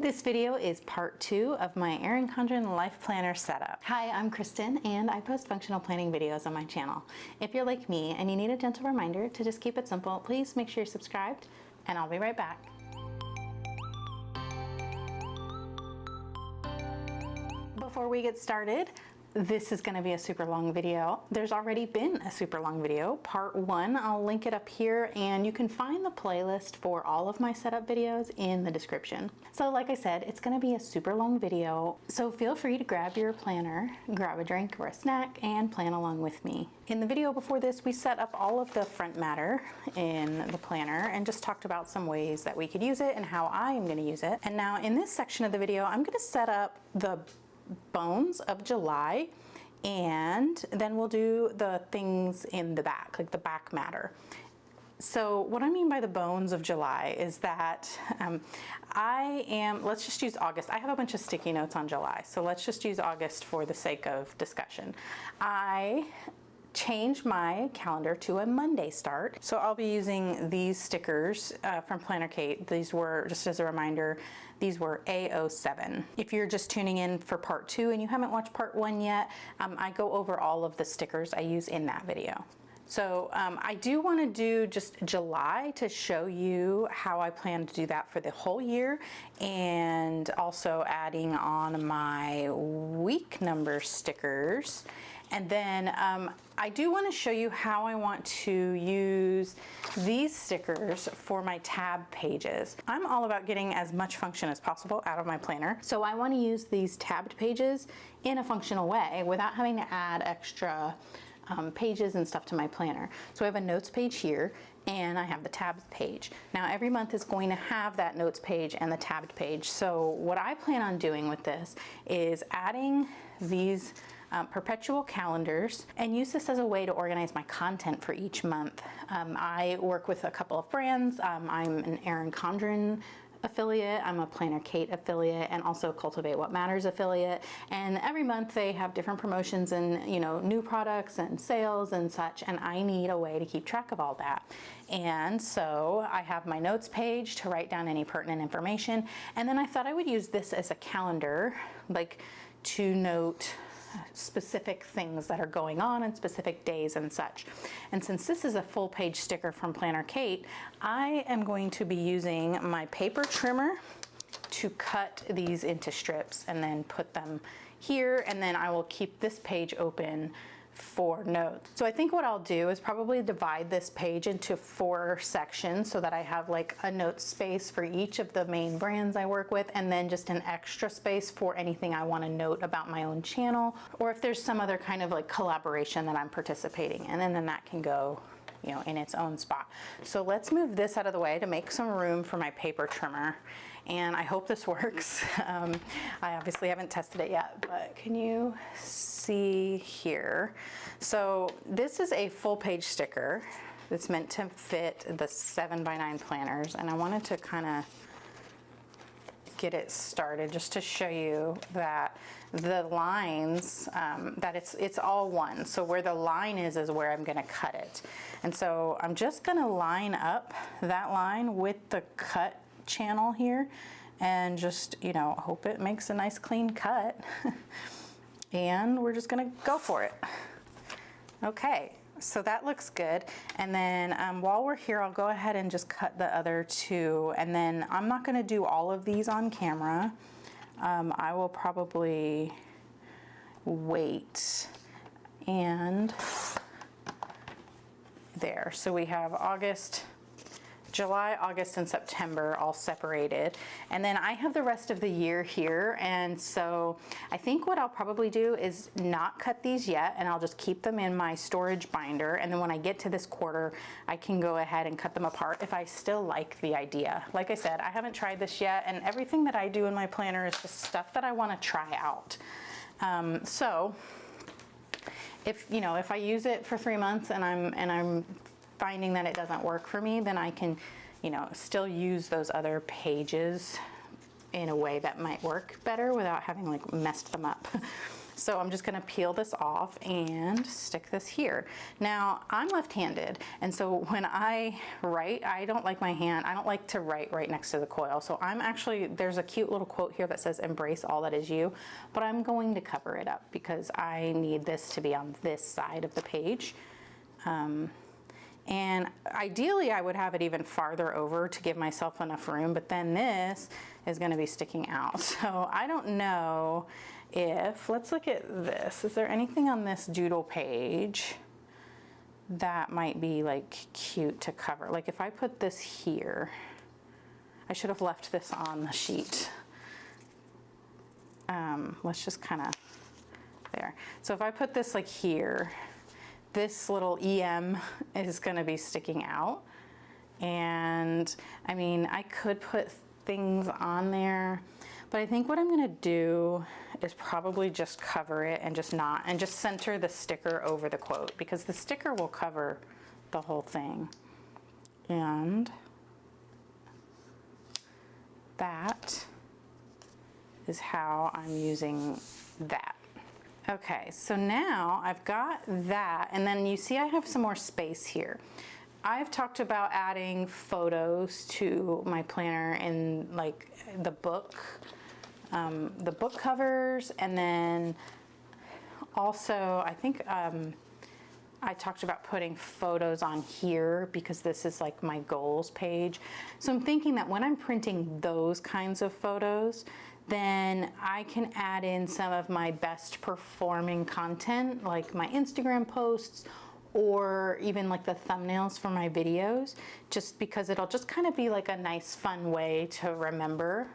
This video is part 2 of my Erin Condren LifePlanner setup. Hi, I'm Kristen and I post functional planning videos on my channel. If you're like me and you need a gentle reminder to just keep it simple, please make sure you're subscribed and I'll be right back. Before we get started, this is going to be a super long video. There's already been a super long video, part 1. I'll link it up here and you can find the playlist for all of my setup videos in the description. So like I said, it's going to be a super long video, so feel free to grab your planner, grab a drink or a snack, and plan along with me. In the video before this, we set up all of the front matter in the planner and just talked about some ways that we could use it and how I am going to use it. And now in this section of the video, I'm going to set up the bones of July, and then we'll do the things in the back, like the back matter. So what I mean by the bones of July is that let's just use August. I have a bunch of sticky notes on July, so let's just use August for the sake of discussion. I change my calendar to a Monday start. So I'll be using these stickers from Planner Kate. These were, just as a reminder, these were A07. If you're just tuning in for part 2 and you haven't watched part 1 yet, I go over all of the stickers I use in that video. So I do want to do just July to show you how I plan to do that for the whole year, and also adding on my week number stickers. And then I do want to show you how I want to use these stickers for my tab pages. I'm all about getting as much function as possible out of my planner. So I want to use these tabbed pages in a functional way without having to add extra pages and stuff to my planner. So I have a notes page here and I have the tabs page. Now every month is going to have that notes page and the tabbed page. So what I plan on doing with this is adding these perpetual calendars and use this as a way to organize my content for each month. I work with a couple of brands. I'm an Erin Condren affiliate, I'm a Planner Kate affiliate, and also Cultivate What Matters affiliate. And every month they have different promotions and, you know, new products and sales and such, and I need a way to keep track of all that. And so I have my notes page to write down any pertinent information, and then I thought I would use this as a calendar, like to note specific things that are going on and specific days and such. And since this is a full page sticker from Planner Kate, I am going to be using my paper trimmer to cut these into strips and then put them here, and then I will keep this page open for notes. So I think what I'll do is probably divide this page into 4 sections so that I have like a note space for each of the main brands I work with, and then just an extra space for anything I want to note about my own channel, or if there's some other kind of like collaboration that I'm participating in, and then that can go, you know, in its own spot. So let's move this out of the way to make some room for my paper trimmer. And I hope this works. I obviously haven't tested it yet, but can you see here? So this is a full page sticker that's meant to fit the 7x9 planners, and I wanted to kind of get it started just to show you that the lines, that it's all one. So where the line is where I'm going to cut it. And so I'm just going to line up that line with the cut channel here and just, you know, hope it makes a nice clean cut. And we're just gonna go for it. Okay, so that looks good. And then while we're here, I'll go ahead and just cut the other 2, and then I'm not gonna do all of these on camera. I will probably wait. And there, so we have July, August, and September all separated. And then I have the rest of the year here. And so I think what I'll probably do is not cut these yet, and I'll just keep them in my storage binder. And then when I get to this quarter, I can go ahead and cut them apart if I still like the idea. Like I said, I haven't tried this yet, and everything that I do in my planner is just stuff that I want to try out. So if, you know, if I use it for 3 months and I'm finding that it doesn't work for me, then I can, you know, still use those other pages in a way that might work better without having like messed them up. So I'm just gonna peel this off and stick this here. Now, I'm left-handed, and so when I write, I don't like my hand, I don't like to write right next to the coil. So I'm actually, there's a cute little quote here that says, "Embrace all that is you," but I'm going to cover it up because I need this to be on this side of the page. And ideally I would have it even farther over to give myself enough room, but then this is gonna be sticking out. So I don't know if, let's look at this. Is there anything on this doodle page that might be like cute to cover? Like if I put this here, I should have left this on the sheet. Let's just kind of, there. So if I put this like here, this little EM is going to be sticking out. And I mean, I could put things on there, but I think what I'm going to do is probably just cover it and just center the sticker over the quote, because the sticker will cover the whole thing. And that is how I'm using that. Okay, so now I've got that, and then you see I have some more space here. I've talked about adding photos to my planner in like the book covers, and then also I think I talked about putting photos on here because this is like my goals page. So I'm thinking that when I'm printing those kinds of photos, then I can add in some of my best performing content, like my Instagram posts, or even like the thumbnails for my videos, just because it'll just kind of be like a nice fun way to remember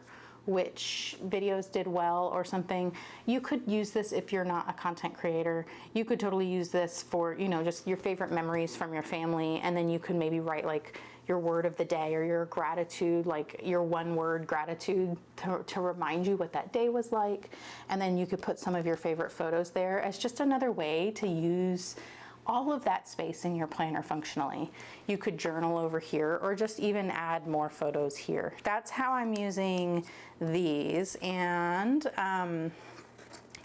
which videos did well or something. You could use this if you're not a content creator. You could totally use this for, you know, just your favorite memories from your family, and then you could maybe write like your word of the day or your gratitude, like your one word gratitude to remind you what that day was like. And then you could put some of your favorite photos there as just another way to use all of that space in your planner functionally. You could journal over here or just even add more photos here. That's how I'm using these. And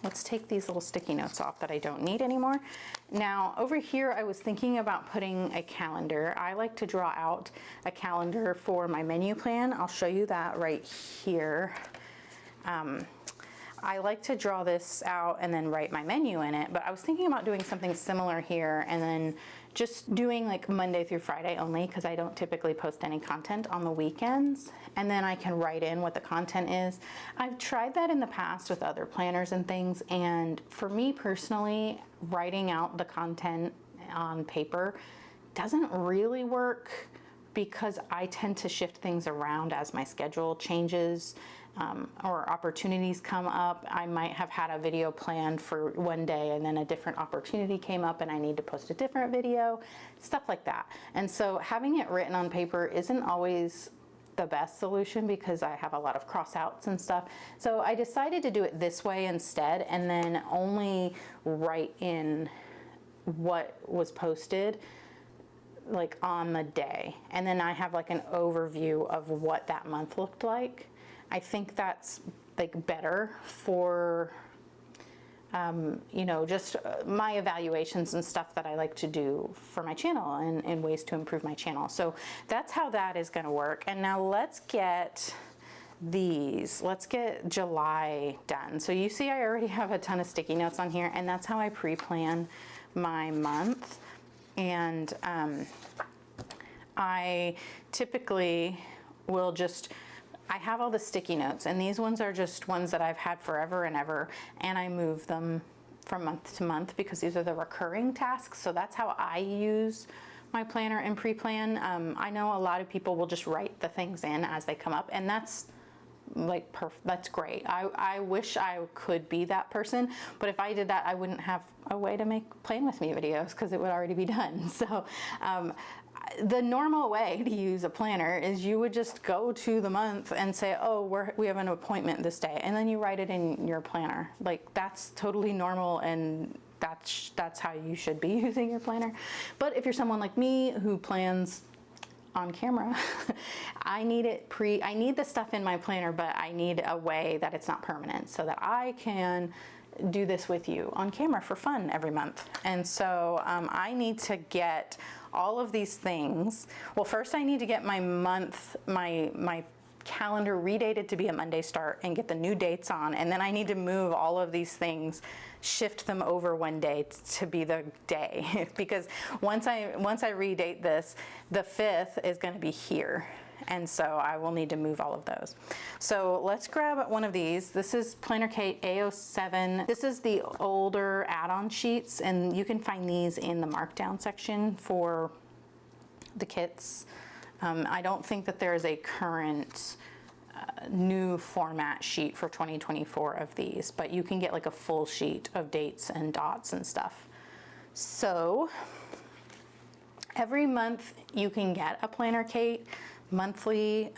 let's take these little sticky notes off that I don't need anymore. Now over here, I was thinking about putting a calendar. I like to draw out a calendar for my menu plan. I'll show you that right here. I like to draw this out and then write my menu in it, but I was thinking about doing something similar here and then just doing like Monday through Friday only, because I don't typically post any content on the weekends, and then I can write in what the content is. I've tried that in the past with other planners and things, and for me personally, writing out the content on paper doesn't really work because I tend to shift things around as my schedule changes. Or opportunities come up. I might have had a video planned for one day and then a different opportunity came up and I need to post a different video, stuff like that. And so having it written on paper isn't always the best solution because I have a lot of crossouts and stuff. So I decided to do it this way instead, and then only write in what was posted like on the day. And then I have like an overview of what that month looked like. I think that's like better for, you know, just my evaluations and stuff that I like to do for my channel and ways to improve my channel. So that's how that is going to work. And now let's get July done. So you see I already have a ton of sticky notes on here, and that's how I pre-plan my month. And I typically will just, I have all the sticky notes, and these ones are just ones that I've had forever and ever, and I move them from month to month because these are the recurring tasks. So that's how I use my planner and pre-plan. I know a lot of people will just write the things in as they come up, and that's like that's great. I wish I could be that person, but if I did that, I wouldn't have a way to make plan with me videos because it would already be done. So the normal way to use a planner is you would just go to the month and say, oh, we have an appointment this day, and then you write it in your planner. Like that's totally normal, and that's how you should be using your planner. But if you're someone like me who plans on camera, I need the stuff in my planner, but I need a way that it's not permanent so that I can do this with you on camera for fun every month. And so I need to get all of these things. Well, first I need to get my month, my calendar redated to be a Monday start and get the new dates on. And then I need to move all of these things, shift them over one day to be the day. Because once I redate this, the 5th is going to be here. And so I will need to move all of those. So let's grab one of these. This is Planner Kate A07. This is the older add-on sheets, and you can find these in the markdown section for the kits. I don't think that there is a current new format sheet for 2024 of these, but you can get like a full sheet of dates and dots and stuff. So every month you can get a Planner Kate monthly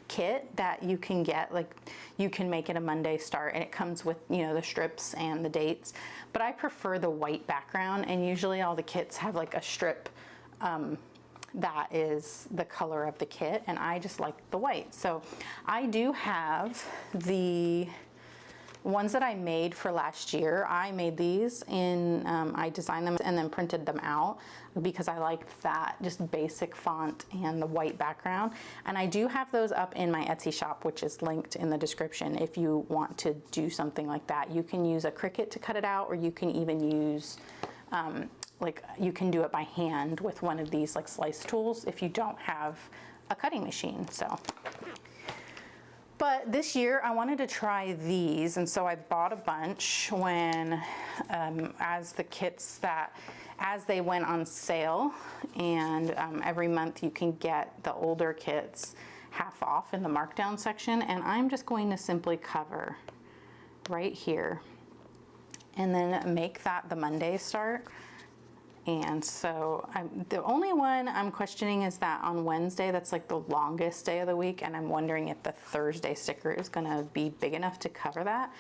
kit that you can get, like you can make it a Monday start, and it comes with, you know, the strips and the dates, but I prefer the white background, and usually all the kits have like a strip that is the color of the kit, and I just like the white. So I do have the ones that I made for last year. I made these in, I designed them and then printed them out because I liked that just basic font and the white background. And I do have those up in my Etsy shop, which is linked in the description. If you want to do something like that, you can use a Cricut to cut it out, or you can even use, like you can do it by hand with one of these like slice tools if you don't have a cutting machine. So. But this year I wanted to try these, and so I bought a bunch when, as the kits that, as they went on sale, and every month you can get the older kits half off in the markdown section, and I'm just going to simply cover right here and then make that the Monday start. And so the only one I'm questioning is that on Wednesday, that's like the longest day of the week, and I'm wondering if the Thursday sticker is gonna be big enough to cover that.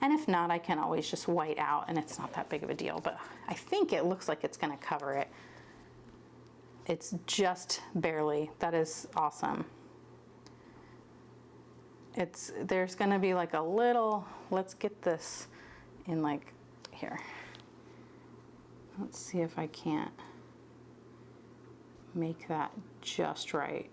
And if not, I can always just white out, and it's not that big of a deal, but I think it looks like it's gonna cover it. It's just barely. That is awesome. There's gonna be like a little, let's get this in like here. Let's see if I can't make that just right.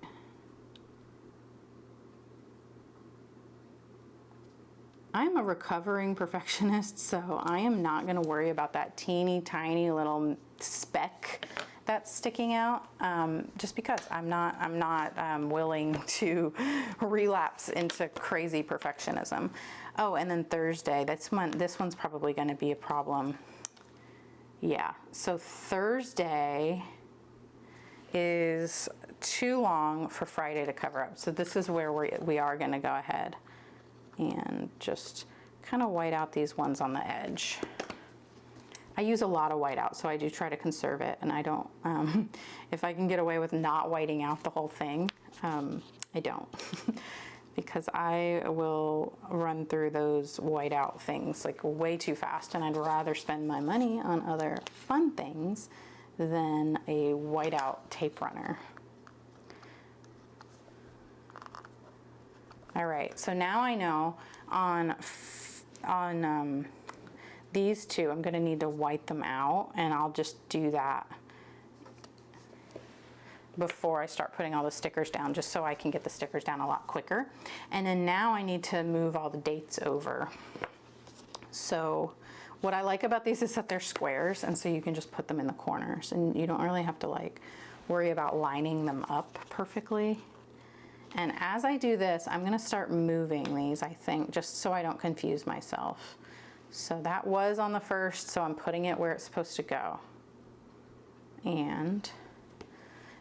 I'm a recovering perfectionist, so I am not going to worry about that teeny tiny little speck that's sticking out, just because I'm not willing to relapse into crazy perfectionism. Oh, and then Thursday, this one's probably going to be a problem. Yeah, so Thursday is too long for Friday to cover up. So this is where we are gonna go ahead and just kind of white out these ones on the edge. I use a lot of whiteout, so I do try to conserve it, and I don't, if I can get away with not whiting out the whole thing, I don't. Because I will run through those whiteout things like way too fast, and I'd rather spend my money on other fun things than a whiteout tape runner. All right, so now I know on these two, I'm gonna need to white them out, and I'll just do that before I start putting all the stickers down, just so I can get the stickers down a lot quicker. And then now I need to move all the dates over. So what I like about these is that they're squares, and so you can just put them in the corners, and you don't really have to like worry about lining them up perfectly. And as I do this, I'm gonna start moving these, I think, just so I don't confuse myself. So that was on the first, so I'm putting it where it's supposed to go. And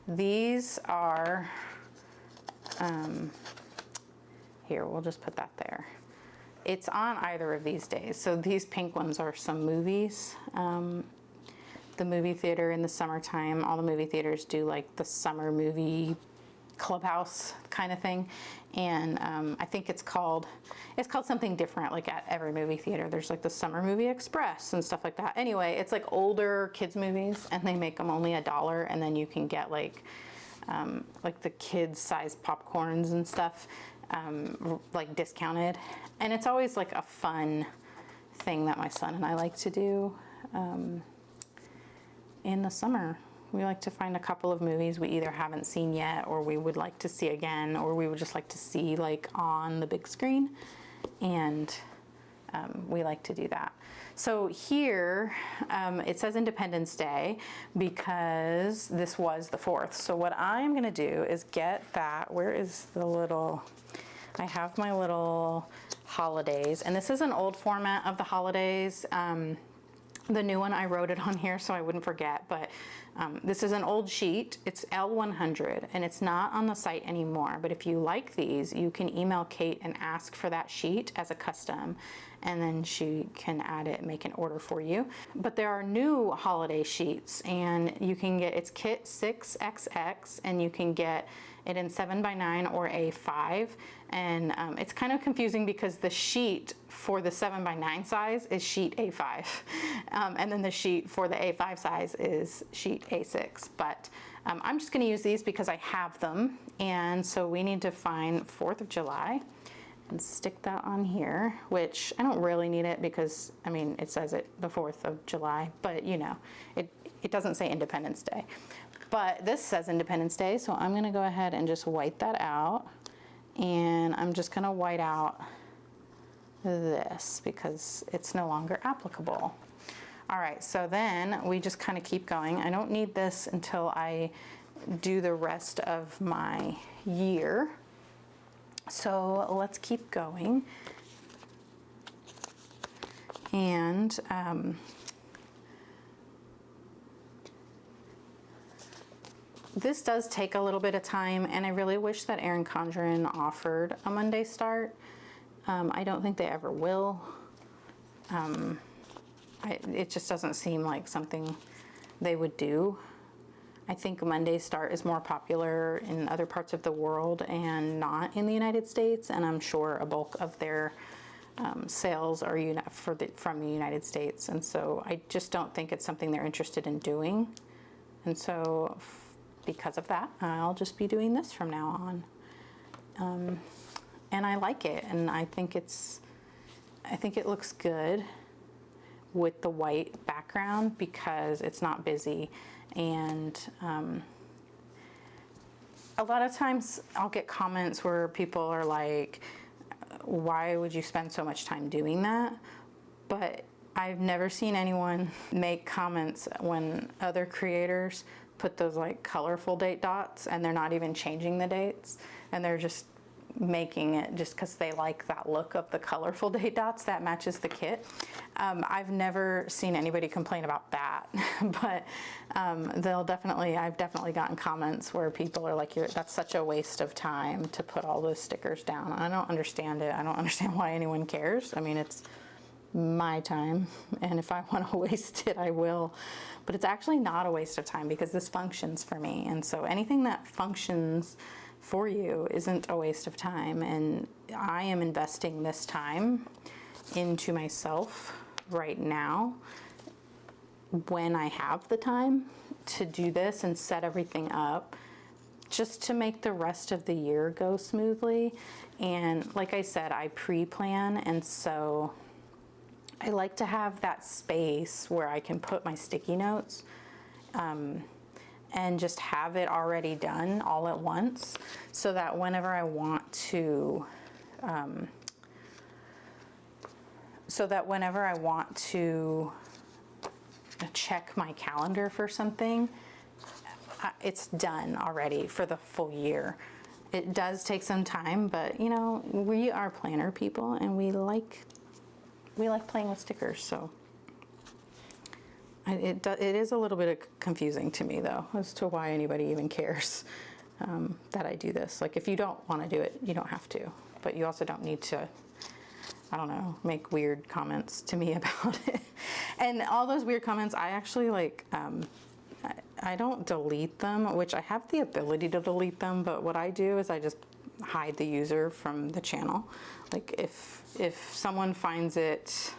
these are, here, we'll just put that there. It's on either of these days. So these pink ones are some movies. The movie theater in the summertime, all the movie theaters do like the summer movie clubhouse kind of thing. And I think it's called something different, like at every movie theater. There's like the Summer Movie Express and stuff like that. Anyway, it's like older kids movies, and they make them only $1, and then you can get like the kids size popcorns and stuff, like discounted. And it's always like a fun thing that my son and I like to do in the summer. We like to find a couple of movies we either haven't seen yet or we would like to see again, or we would just like to see like on the big screen, and we like to do that. So here it says Independence Day because this was the 4th. So what I'm gonna do is get that, where is the little, I have my little holidays, and this is an old format of the holidays. The new one, I wrote it on here so I wouldn't forget, but this is an old sheet. It's L100 and it's not on the site anymore, but if you like these, you can email Kate and ask for that sheet as a custom, and then she can add it and make an order for you. But there are new holiday sheets, and you can get, it's kit 6XX, and you can get it in 7x9 or A5. And it's kind of confusing because the sheet for the 7x9 size is sheet A5. And then the sheet for the A5 size is sheet A6. But I'm just gonna use these because I have them. And so we need to find 4th of July and stick that on here, which I don't really need it because, I mean, it says it the 4th of July, but you know, it doesn't say Independence Day. But this says Independence Day, so I'm gonna go ahead and just white that out. And I'm just gonna white out this because it's no longer applicable. All right, so then we just kind of keep going. I don't need this until I do the rest of my year. So let's keep going. And this does take a little bit of time, and I really wish that Erin Condren offered a Monday start. I don't think they ever will. It just doesn't seem like something they would do. I think Monday start is more popular in other parts of the world and not in the United States, and I'm sure a bulk of their sales are from the United States, and so I just don't think it's something they're interested in doing. And so because of that, I'll just be doing this from now on. And I like it, and I think it looks good with the white background because it's not busy. And a lot of times I'll get comments where people are like, why would you spend so much time doing that? But I've never seen anyone make comments when other creators put those like colorful date dots and they're not even changing the dates, and they're just making it just because they like that look of the colorful date dots that matches the kit. I've never seen anybody complain about that, but I've definitely gotten comments where people are like, that's such a waste of time to put all those stickers down. I don't understand it. I don't understand why anyone cares. I mean, it's my time, and if I want to waste it, I will. But it's actually not a waste of time because this functions for me, and so anything that functions for you isn't a waste of time, and I am investing this time into myself right now when I have the time to do this and set everything up just to make the rest of the year go smoothly. And like I said, I pre-plan, and so I like to have that space where I can put my sticky notes and just have it already done all at once, so that whenever I want to check my calendar for something, it's done already for the full year. It does take some time, but you know, we are planner people and we like playing with stickers, so it is a little bit confusing to me though as to why anybody even cares that I do this. Like, if you don't want to do it, you don't have to, but you also don't need to, I don't know, make weird comments to me about it. And all those weird comments, I actually like, I don't delete them, which I have the ability to delete them, but what I do is I just hide the user from the channel. Like, if someone finds it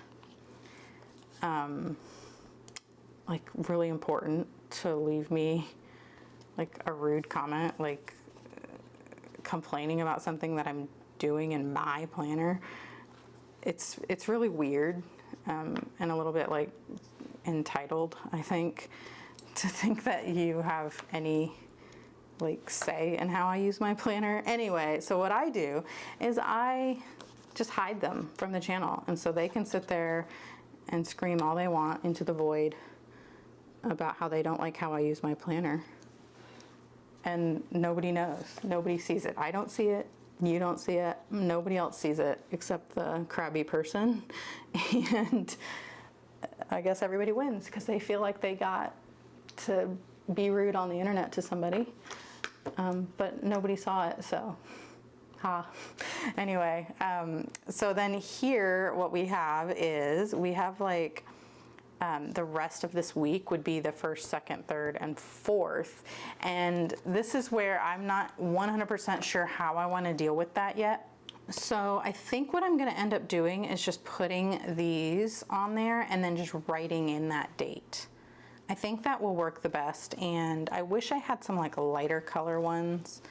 like really important to leave me like a rude comment, like complaining about something that I'm doing in my planner, it's really weird and a little bit like entitled, I think, to think that you have any like say in how I use my planner. Anyway, so what I do is I just hide them from the channel, and so they can sit there and scream all they want into the void about how they don't like how I use my planner. And nobody knows, nobody sees it. I don't see it, you don't see it, nobody else sees it except the crabby person. And I guess everybody wins because they feel like they got to be rude on the internet to somebody, but nobody saw it, so ha. Anyway, so then here what we have is we have like the rest of this week would be the 1st, 2nd, 3rd, and 4th. And this is where I'm not 100% sure how I want to deal with that yet. So I think what I'm going to end up doing is just putting these on there and then just writing in that date. I think that will work the best, and I wish I had some like lighter color ones,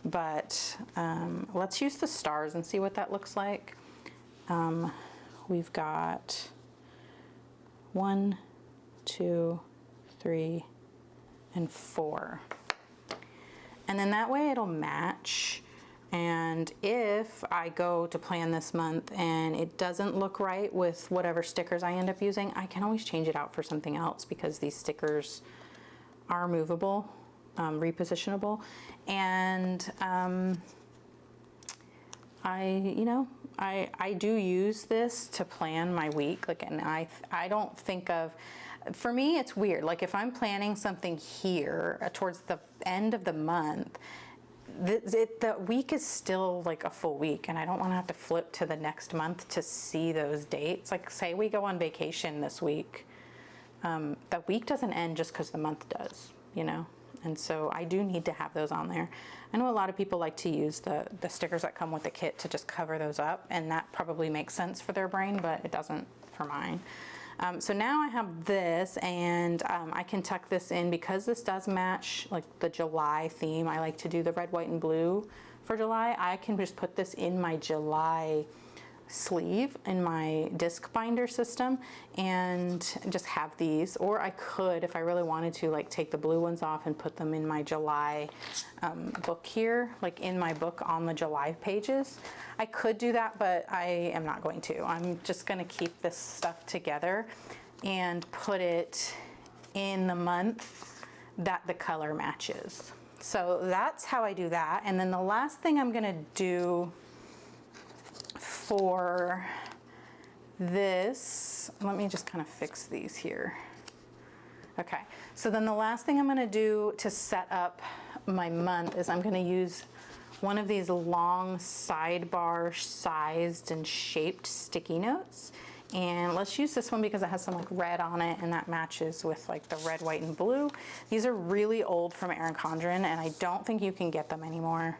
but let's use the stars and see what that looks like. We've got 1, 2, 3, and 4. And then that way it'll match. And if I go to plan this month and it doesn't look right with whatever stickers I end up using, I can always change it out for something else because these stickers are movable, repositionable. And I do use this to plan my week. Like, and I don't think of, for me, it's weird. Like if I'm planning something here towards the end of the month, the week is still like a full week, and I don't want to have to flip to the next month to see those dates. Like say we go on vacation this week, that week doesn't end just because the month does, you know? And so I do need to have those on there. I know a lot of people like to use the stickers that come with the kit to just cover those up, and that probably makes sense for their brain, but it doesn't for mine. So now I have this, and I can tuck this in because this does match like the July theme. I like to do the red, white, and blue for July. I can just put this in my July sleeve in my disc binder system and just have these, or I could, if I really wanted to, like take the blue ones off and put them in my July book here, like in my book on the July pages. I could do that, but I am not going to. I'm just going to keep this stuff together and put it in the month that the color matches. So that's how I do that. And then the last thing I'm going to do for this, let me just kind of fix these here. Okay, so then the last thing I'm going to do to set up my month is I'm going to use one of these long sidebar sized and shaped sticky notes. And let's use this one because it has some like red on it, and that matches with like the red, white, and blue. These are really old from Erin Condren, and I don't think you can get them anymore.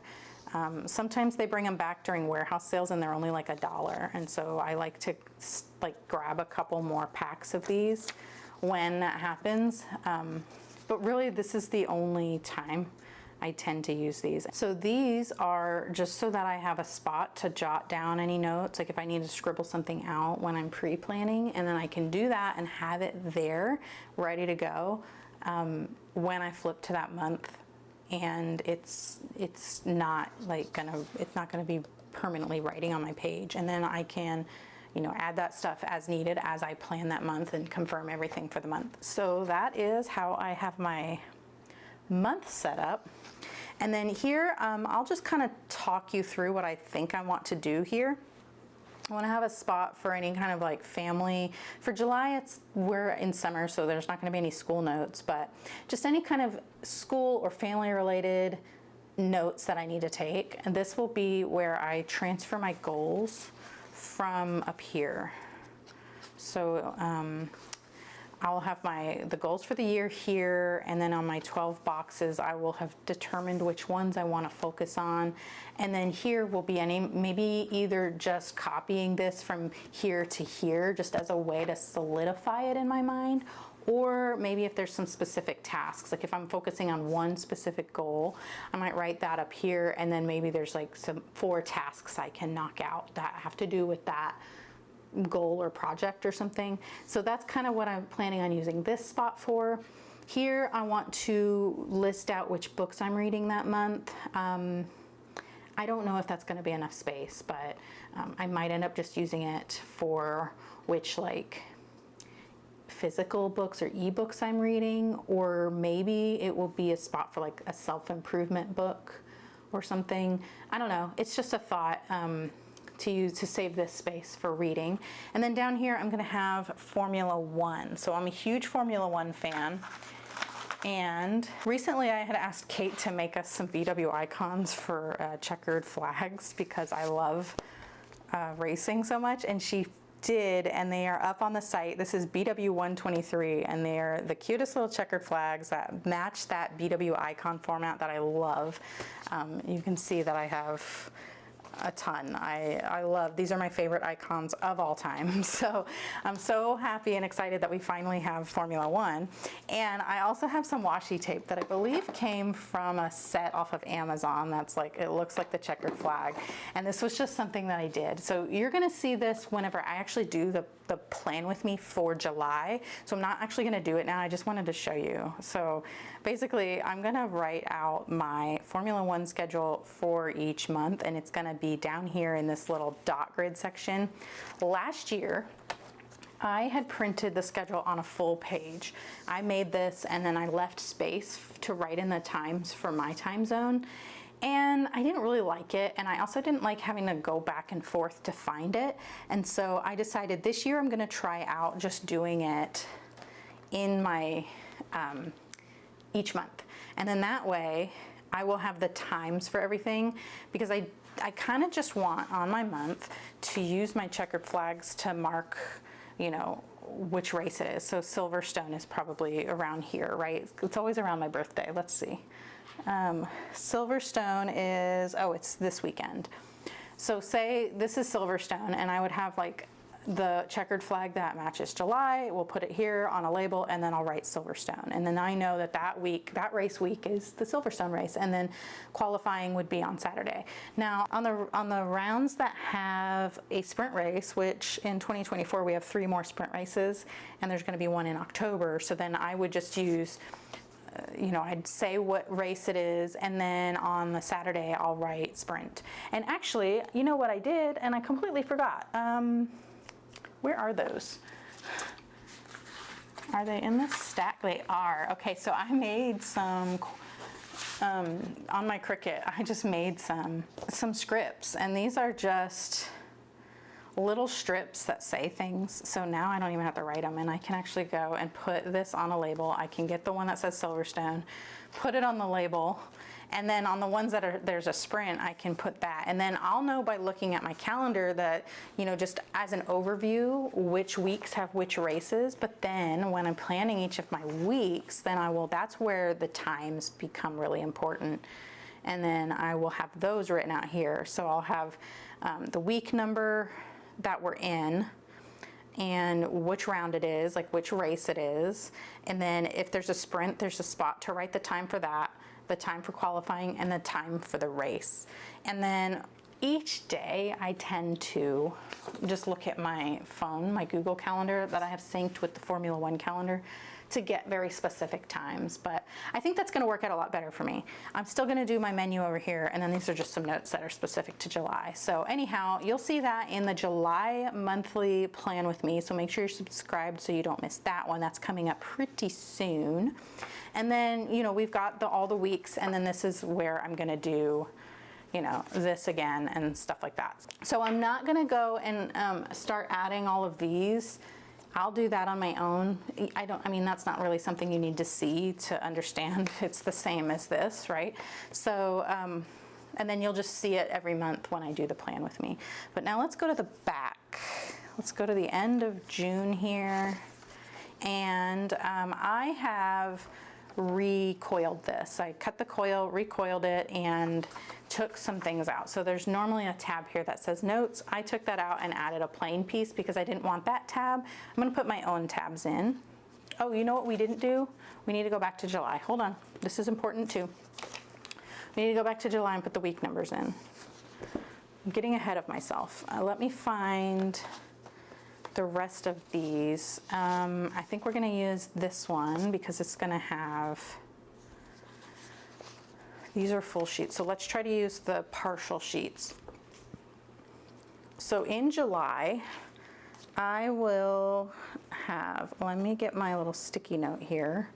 Sometimes they bring them back during warehouse sales and they're only like $1. And so I like to like grab a couple more packs of these when that happens. But really this is the only time I tend to use these. So these are just so that I have a spot to jot down any notes, like if I need to scribble something out when I'm pre-planning, and then I can do that and have it there ready to go when I flip to that month. And it's not like it's not gonna be permanently writing on my page. And then I can, you know, add that stuff as needed as I plan that month and confirm everything for the month. So that is how I have my month set up. And then here, I'll just kind of talk you through what I think I want to do here. I want to have a spot for any kind of like family. For July, we're in summer, so there's not going to be any school notes, but just any kind of school or family related notes that I need to take. And this will be where I transfer my goals from up here. So I'll have the goals for the year here, and then on my 12 boxes, I will have determined which ones I want to focus on. And then here will be maybe either just copying this from here to here, just as a way to solidify it in my mind, or maybe if there's some specific tasks, like if I'm focusing on one specific goal, I might write that up here, and then maybe there's like 4 tasks I can knock out that have to do with that goal or project or something. So that's kind of what I'm planning on using this spot for. Here I want to list out which books I'm reading that month. I don't know if that's going to be enough space, but I might end up just using it for which like physical books or ebooks I'm reading, or maybe it will be a spot for like a self-improvement book or something. I don't know. It's just a thought to save this space for reading. And then down here, I'm going to have Formula One. So I'm a huge Formula One fan. And recently I had asked Kate to make us some BW icons for checkered flags because I love racing so much, and she did, and they are up on the site. This is BW 123, and they are the cutest little checkered flags that match that BW icon format that I love. You can see that I have a ton. I love, these are my favorite icons of all time. So I'm so happy and excited that we finally have Formula One. And I also have some washi tape that I believe came from a set off of Amazon that's like, it looks like the checkered flag. And this was just something that I did. So you're gonna see this whenever I actually do the plan with me for July. So I'm not actually gonna do it now, I just wanted to show you. So basically I'm gonna write out my Formula One schedule for each month, and it's gonna be down here in this little dot grid section. Last year, I had printed the schedule on a full page. I made this and then I left space to write in the times for my time zone. And I didn't really like it, and I also didn't like having to go back and forth to find it. And so I decided this year I'm gonna try out just doing it in my, each month. And then that way I will have the times for everything, because I kind of just want on my month to use my checkered flags to mark, you know, which race it is. So Silverstone is probably around here, right? It's always around my birthday. Let's see. Silverstone is, oh, it's this weekend. So say this is Silverstone, and I would have like the checkered flag that matches July. We'll put it here on a label, and then I'll write Silverstone. And then I know that that week, that race week is the Silverstone race, and then qualifying would be on Saturday. Now on the rounds that have a sprint race, which in 2024 we have 3 more sprint races, and there's going to be one in October. So then I would just use, you know, I'd say what race it is, and then on the Saturday I'll write sprint. And actually, you know what I did, and I completely forgot. Where are those? Are they in this stack? They are. Okay, so I made some, on my Cricut, I just made some scripts, and these are just little strips that say things. So now I don't even have to write them, and I can actually go and put this on a label. I can get the one that says Silverstone, put it on the label, and then on the ones that are, there's a sprint, I can put that. And then I'll know by looking at my calendar that, you know, just as an overview, which weeks have which races. But then when I'm planning each of my weeks, then that's where the times become really important. And then I will have those written out here. So I'll have the week number that we're in, and which round it is, like which race it is. And then if there's a sprint, there's a spot to write the time for that, the time for qualifying, and the time for the race. And then each day I tend to just look at my phone, my Google Calendar that I have synced with the Formula One calendar, to get very specific times. But I think that's gonna work out a lot better for me. I'm still gonna do my menu over here, and then these are just some notes that are specific to July. So anyhow, you'll see that in the July monthly plan with me, so make sure you're subscribed so you don't miss that one. That's coming up pretty soon. And then, you know, we've got all the weeks, and then this is where I'm gonna do, you know, this again and stuff like that. So I'm not gonna go and start adding all of these. I'll do that on my own. I mean, that's not really something you need to see to understand. It's the same as this, right? So, and then you'll just see it every month when I do the plan with me. But now let's go to the back. Let's go to the end of June here. And I have recoiled this. I cut the coil, recoiled it, and took some things out. So there's normally a tab here that says notes. I took that out and added a plain piece because I didn't want that tab. I'm gonna put my own tabs in. Oh, you know what we didn't do? We need to go back to July. Hold on, this is important too. We need to go back to July and put the week numbers in. I'm getting ahead of myself. Let me find the rest of these, I think we're gonna use this one because it's gonna have, these are full sheets. So let's try to use the partial sheets. So in July, I will have, let me get my little sticky note here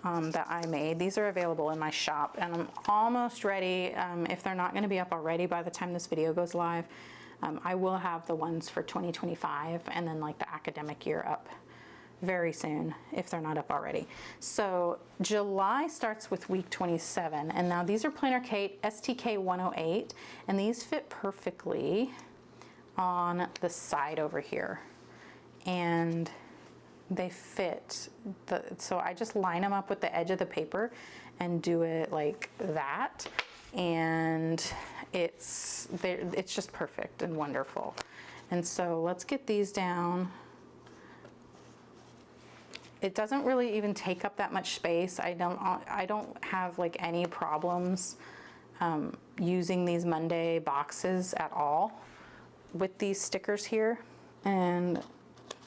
that I made. These are available in my shop and I'm almost ready. If they're not gonna be up already by the time this video goes live, I will have the ones for 2025 and then like the academic year up very soon if they're not up already. So July starts with week 27 and now these are Planner Kate STK 108 and these fit perfectly on the side over here and they fit so I just line them up with the edge of the paper and do it like that and it's just perfect and wonderful. And so let's get these down. It doesn't really even take up that much space. I don't have like any problems using these Monday boxes at all with these stickers here. And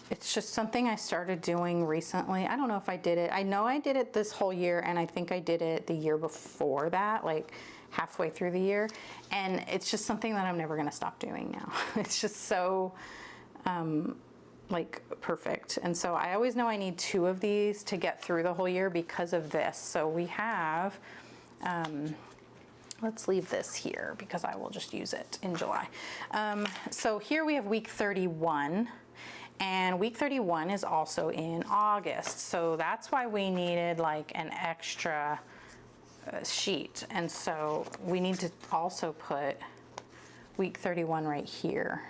it's just something I started doing recently. I don't know if I did it. I know I did it this whole year and I think I did it the year before that, like halfway through the year. And it's just something that I'm never gonna stop doing now. It's just so like perfect. And so I always know I need 2 of these to get through the whole year because of this. So we have, let's leave this here because I will just use it in July. So here we have week 31 and week 31 is also in August. So that's why we needed like an extra sheet. And so we need to also put week 31 right here,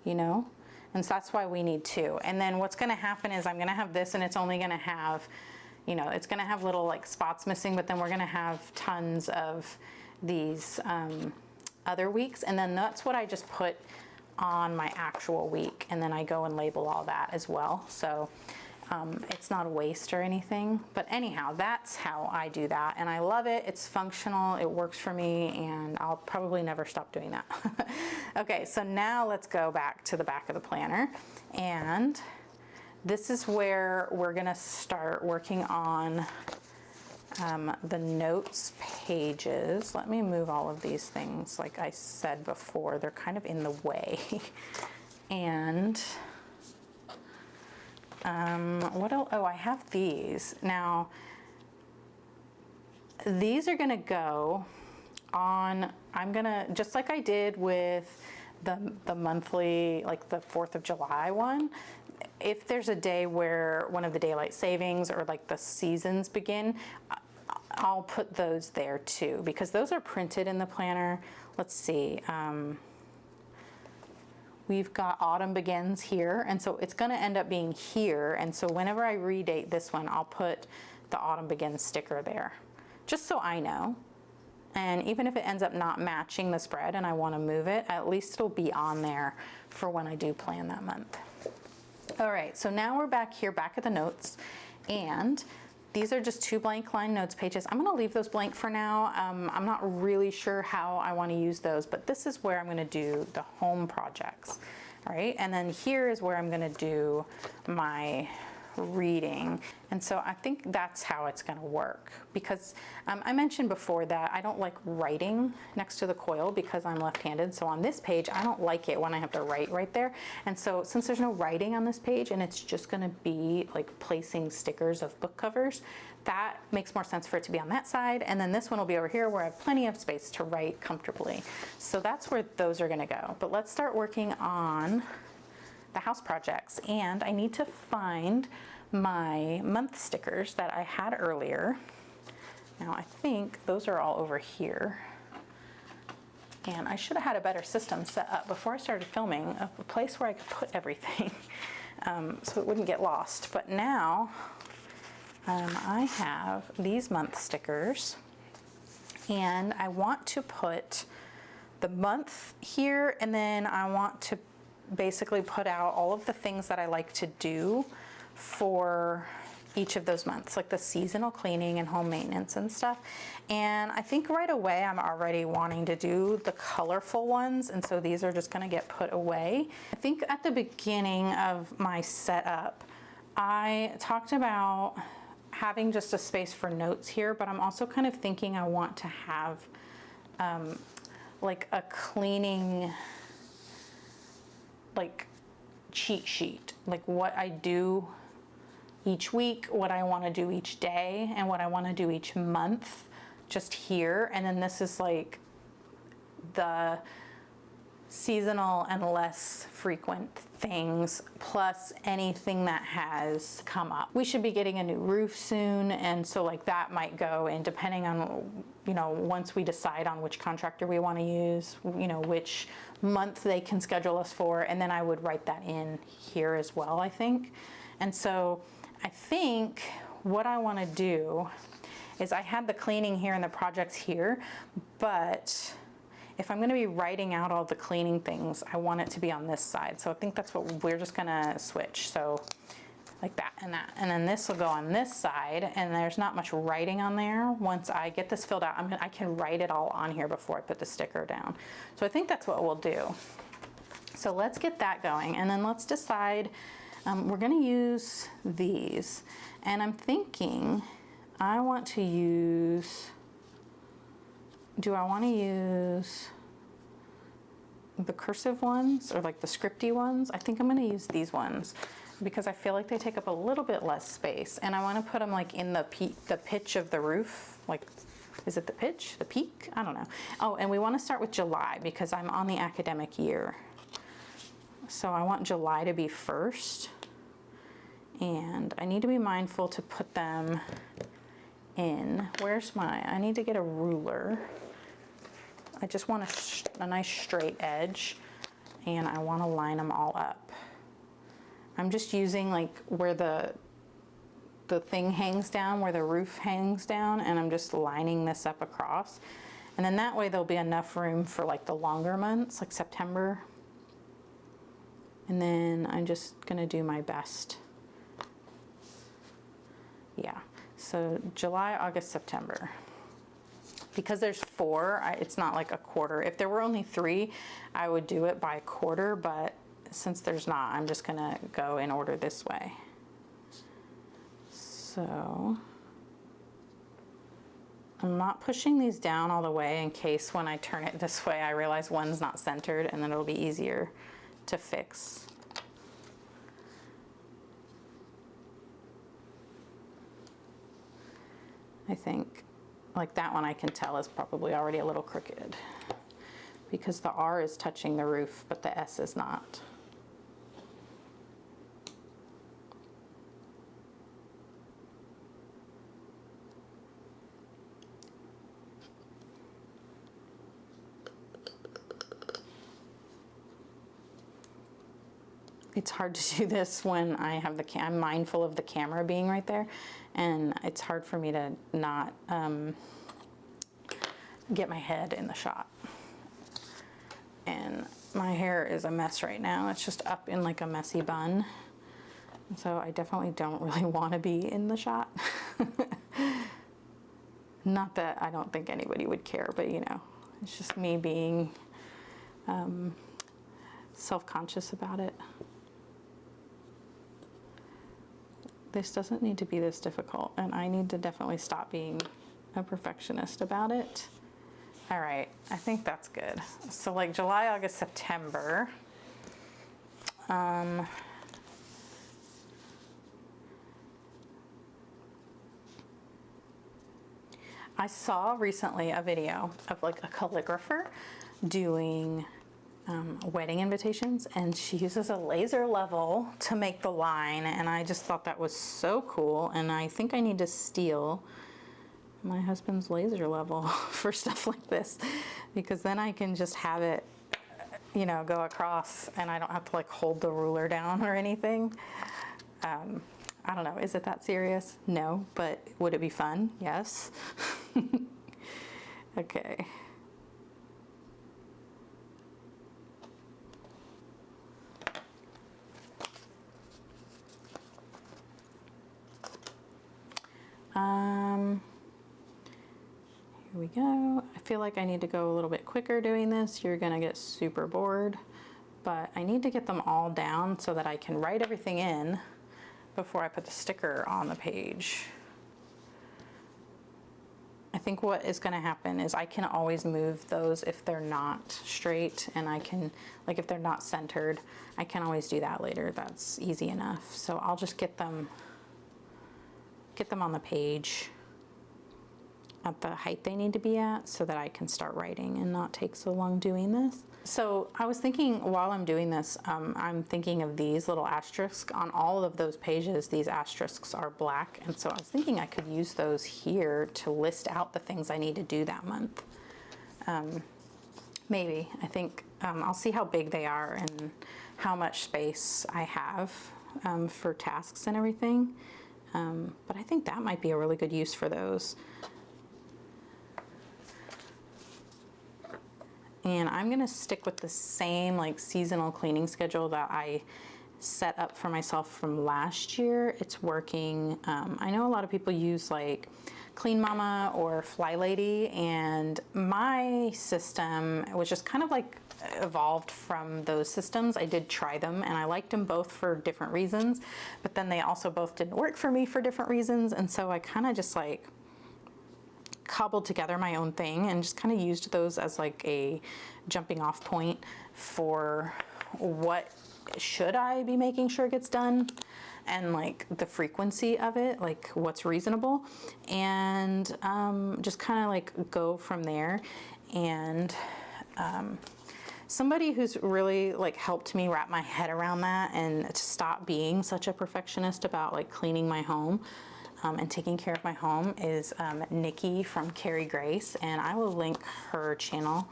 you know? And so that's why we need 2. And then what's gonna happen is I'm gonna have this and it's only gonna have, you know, it's gonna have little like spots missing, but then we're gonna have tons of these other weeks. And then that's what I just put on my actual week. And then I go and label all that as well. So it's not a waste or anything, but anyhow, that's how I do that. And I love it. It's functional. It works for me and I'll probably never stop doing that. Okay, so now let's go back to the back of the planner. And this is where we're gonna start working on the notes pages. Let me move all of these things. Like I said before, they're kind of in the way. And what else? Oh, I have these. Now, these are gonna go on, I'm gonna, just like I did with the monthly, like the 4th of July one, if there's a day where one of the daylight savings or like the seasons begin, I'll put those there too, because those are printed in the planner. Let's see. We've got autumn begins here, and so it's gonna end up being here. And so whenever I redate this one, I'll put the autumn begins sticker there, just so I know. And even if it ends up not matching the spread and I wanna move it, at least it'll be on there for when I do plan that month. All right, so now we're back here, back at the notes, and these are just 2 blank line notes pages. I'm gonna leave those blank for now. I'm not really sure how I wanna use those, but this is where I'm gonna do the home projects, all right? And then here is where I'm gonna do my reading. And so I think that's how it's gonna work, because I mentioned before that I don't like writing next to the coil because I'm left-handed. So on this page, I don't like it when I have to write right there. And so since there's no writing on this page and it's just gonna be like placing stickers of book covers, that makes more sense for it to be on that side. And then this one will be over here where I have plenty of space to write comfortably. So that's where those are gonna go. But let's start working on the house projects, and I need to find my month stickers that I had earlier. Now I think those are all over here, and I should have had a better system set up before I started filming, a place where I could put everything so it wouldn't get lost. But now I have these month stickers, and I want to put the month here, and then I want to basically put out all of the things that I like to do for each of those months, like the seasonal cleaning and home maintenance and stuff. And I think right away I'm already wanting to do the colorful ones, and so these are just gonna get put away. I think at the beginning of my setup, I talked about having just a space for notes here, but I'm also kind of thinking I want to have like a cleaning, like cheat sheet, like what I do each week, what I want to do each day, and what I want to do each month, just here. And then this is like the seasonal and less frequent things, plus anything that has come up. We should be getting a new roof soon, and so like that might go in, depending on, you know, once we decide on which contractor we want to use, you know, which month they can schedule us for, and then I would write that in here as well, I think. And so I think what I want to do is, I had the cleaning here and the projects here, but if I'm going to be writing out all the cleaning things, I want it to be on this side. So I think that's what we're just going to switch. So like that and that. And then this will go on this side, and there's not much writing on there. Once I get this filled out, I can write it all on here before I put the sticker down. So I think that's what we'll do. So let's get that going, and then let's decide. We're going to use these, and I'm thinking I want to use, do I want to use the cursive ones or like the scripty ones? I think I'm going to use these ones because I feel like they take up a little bit less space, and I want to put them like in the pitch of the roof. Like, is it the pitch, the peak? I don't know. Oh, and we want to start with July because I'm on the academic year. So I want July to be first, and I need to be mindful to put them in. Where's I need to get a ruler. I just want a nice straight edge, and I want to line them all up. I'm just using like where the thing hangs down, where the roof hangs down, and I'm just lining this up across. And then that way there'll be enough room for like the longer months, like September. And then I'm just gonna do my best. Yeah, so July, August, September. Because there's 4, it's not like a quarter. If there were only 3, I would do it by quarter, but since there's not, I'm just gonna go in order this way. So I'm not pushing these down all the way in case when I turn it this way, I realize one's not centered, and then it'll be easier to fix. I think like that one I can tell is probably already a little crooked because the R is touching the roof, but the S is not. It's hard to do this when I have I'm mindful of the camera being right there, and it's hard for me to not get my head in the shot. And my hair is a mess right now. It's just up in like a messy bun. So I definitely don't really want to be in the shot. Not that I don't think anybody would care, but you know, it's just me being self-conscious about it. This doesn't need to be this difficult, and I need to definitely stop being a perfectionist about it. All right, I think that's good. So like July, August, September. I saw recently a video of like a calligrapher doing wedding invitations, and she uses a laser level to make the line, and I just thought that was so cool, and I think I need to steal my husband's laser level for stuff like this, because then I can just have it, you know, go across, and I don't have to like hold the ruler down or anything. I don't know, is it that serious? No, but would it be fun? Yes. Okay. go. I feel like I need to go a little bit quicker doing this. You're gonna get super bored, but I need to get them all down so that I can write everything in before I put the sticker on the page. I think what is going to happen is I can always move those if they're not straight, and I can, like if they're not centered, I can always do that later. That's easy enough. So I'll just get them on the page at the height they need to be at so that I can start writing and not take so long doing this. So I was thinking while I'm doing this, I'm thinking of these little asterisks. On all of those pages, these asterisks are black. And so I was thinking I could use those here to list out the things I need to do that month. Maybe. I think I'll see how big they are and how much space I have for tasks and everything. But I think that might be a really good use for those. And I'm gonna stick with the same like seasonal cleaning schedule that I set up for myself from last year. It's working. I know a lot of people use like Clean Mama or Fly Lady, and my system was just kind of like evolved from those systems. I did try them and I liked them both for different reasons, but then they also both didn't work for me for different reasons. And so I kind of just like cobbled together my own thing and just kind of used those as like a jumping off point for what should I be making sure gets done and like the frequency of it, like what's reasonable, and just kind of like go from there. And somebody who's really like helped me wrap my head around that and to stop being such a perfectionist about like cleaning my home and taking care of my home is Nikki from Carrie Grace, and I will link her channel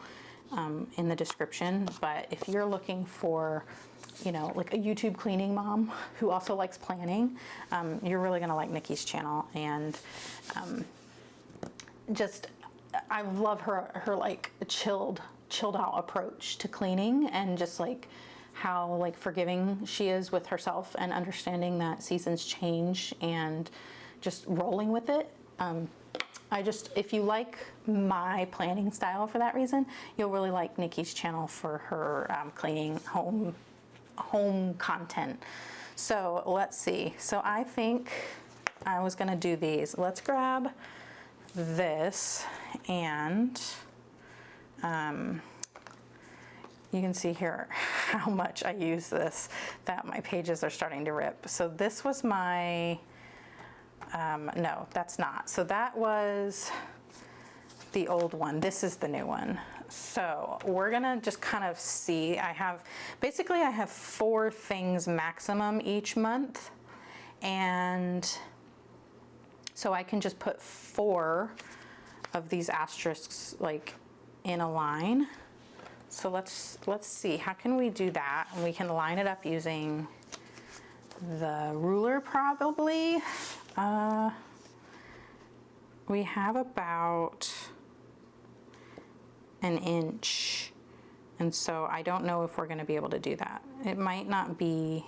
in the description. But if you're looking for, you know, like a YouTube cleaning mom who also likes planning, you're really gonna like Nikki's channel. And just, I love her like chilled out approach to cleaning, and just like how like forgiving she is with herself and understanding that seasons change and just rolling with it. If you like my planning style for that reason, you'll really like Nikki's channel for her cleaning home content. So let's see. So I think I was gonna do these. Let's grab this, and you can see here how much I use this, that my pages are starting to rip. So this was my, no, that's not. So that was the old one. This is the new one. So we're gonna just kind of see, I have 4 things maximum each month. And so I can just put 4 of these asterisks like in a line. So let's see, how can we do that? And we can line it up using the ruler probably. We have about an inch, and so I don't know if we're going to be able to do that. It might not be,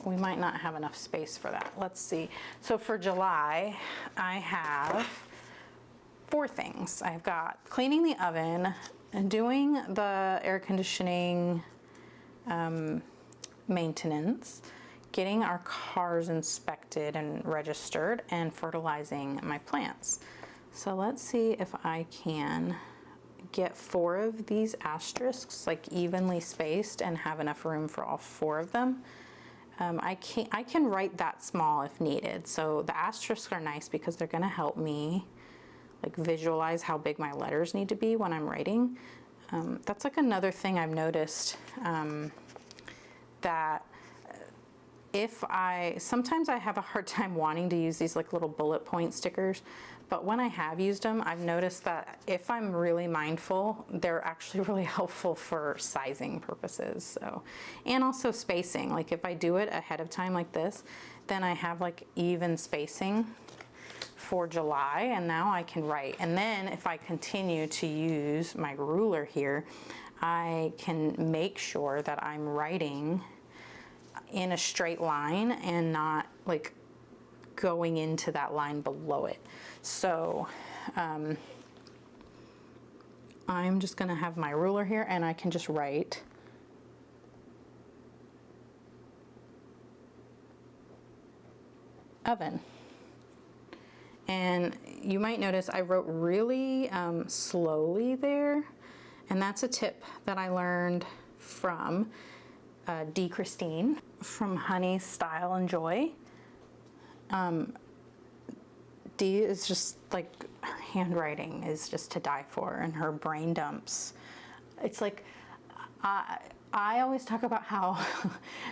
we might not have enough space for that. Let's see. So for July, I have 4 things. I've got cleaning the oven and doing the air conditioning maintenance, getting our cars inspected and registered, and fertilizing my plants. So let's see if I can get 4 of these asterisks like evenly spaced and have enough room for all 4 of them. I can write that small if needed. So the asterisks are nice because they're gonna help me like visualize how big my letters need to be when I'm writing. That's like another thing I've noticed, that sometimes I have a hard time wanting to use these like little bullet point stickers, but when I have used them, I've noticed that if I'm really mindful, they're actually really helpful for sizing purposes. So, and also spacing, like if I do it ahead of time like this, then I have like even spacing for July, and now I can write. And then if I continue to use my ruler here, I can make sure that I'm writing in a straight line and not like going into that line below it. So I'm just gonna have my ruler here and I can just write oven. And you might notice I wrote really slowly there, and that's a tip that I learned from D. Christine from Honey's Style and Joy. D is just like, her handwriting is just to die for, and her brain dumps. It's like, I always talk about how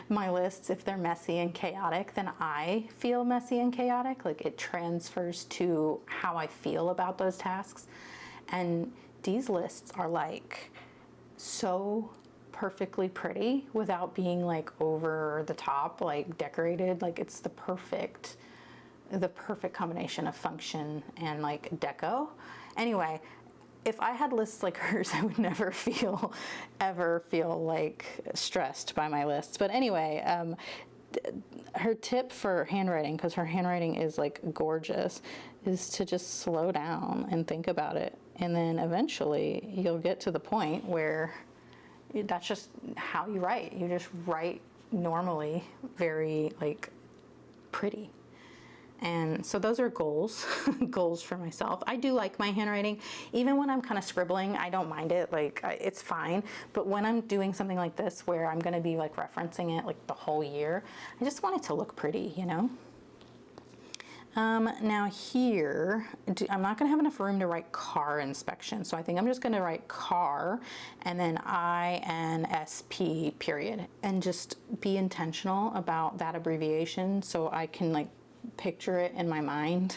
my lists, if they're messy and chaotic, then I feel messy and chaotic. Like it transfers to how I feel about those tasks. And these lists are like so perfectly pretty without being like over the top, like decorated. Like it's the perfect combination of function and like deco. Anyway, if I had lists like hers, I would never ever feel like stressed by my lists. But anyway, her tip for handwriting, because her handwriting is like gorgeous, is to just slow down and think about it. And then eventually you'll get to the point where that's just how you write. You just write normally, very like pretty. And so those are goals, goals for myself. I do like my handwriting. Even when I'm kind of scribbling, I don't mind it, like it's fine. But when I'm doing something like this, where I'm gonna be like referencing it like the whole year, I just want it to look pretty, you know? Now here, I'm not gonna have enough room to write car inspection. So I think I'm just gonna write car and then INSP period, and just be intentional about that abbreviation so I can like picture it in my mind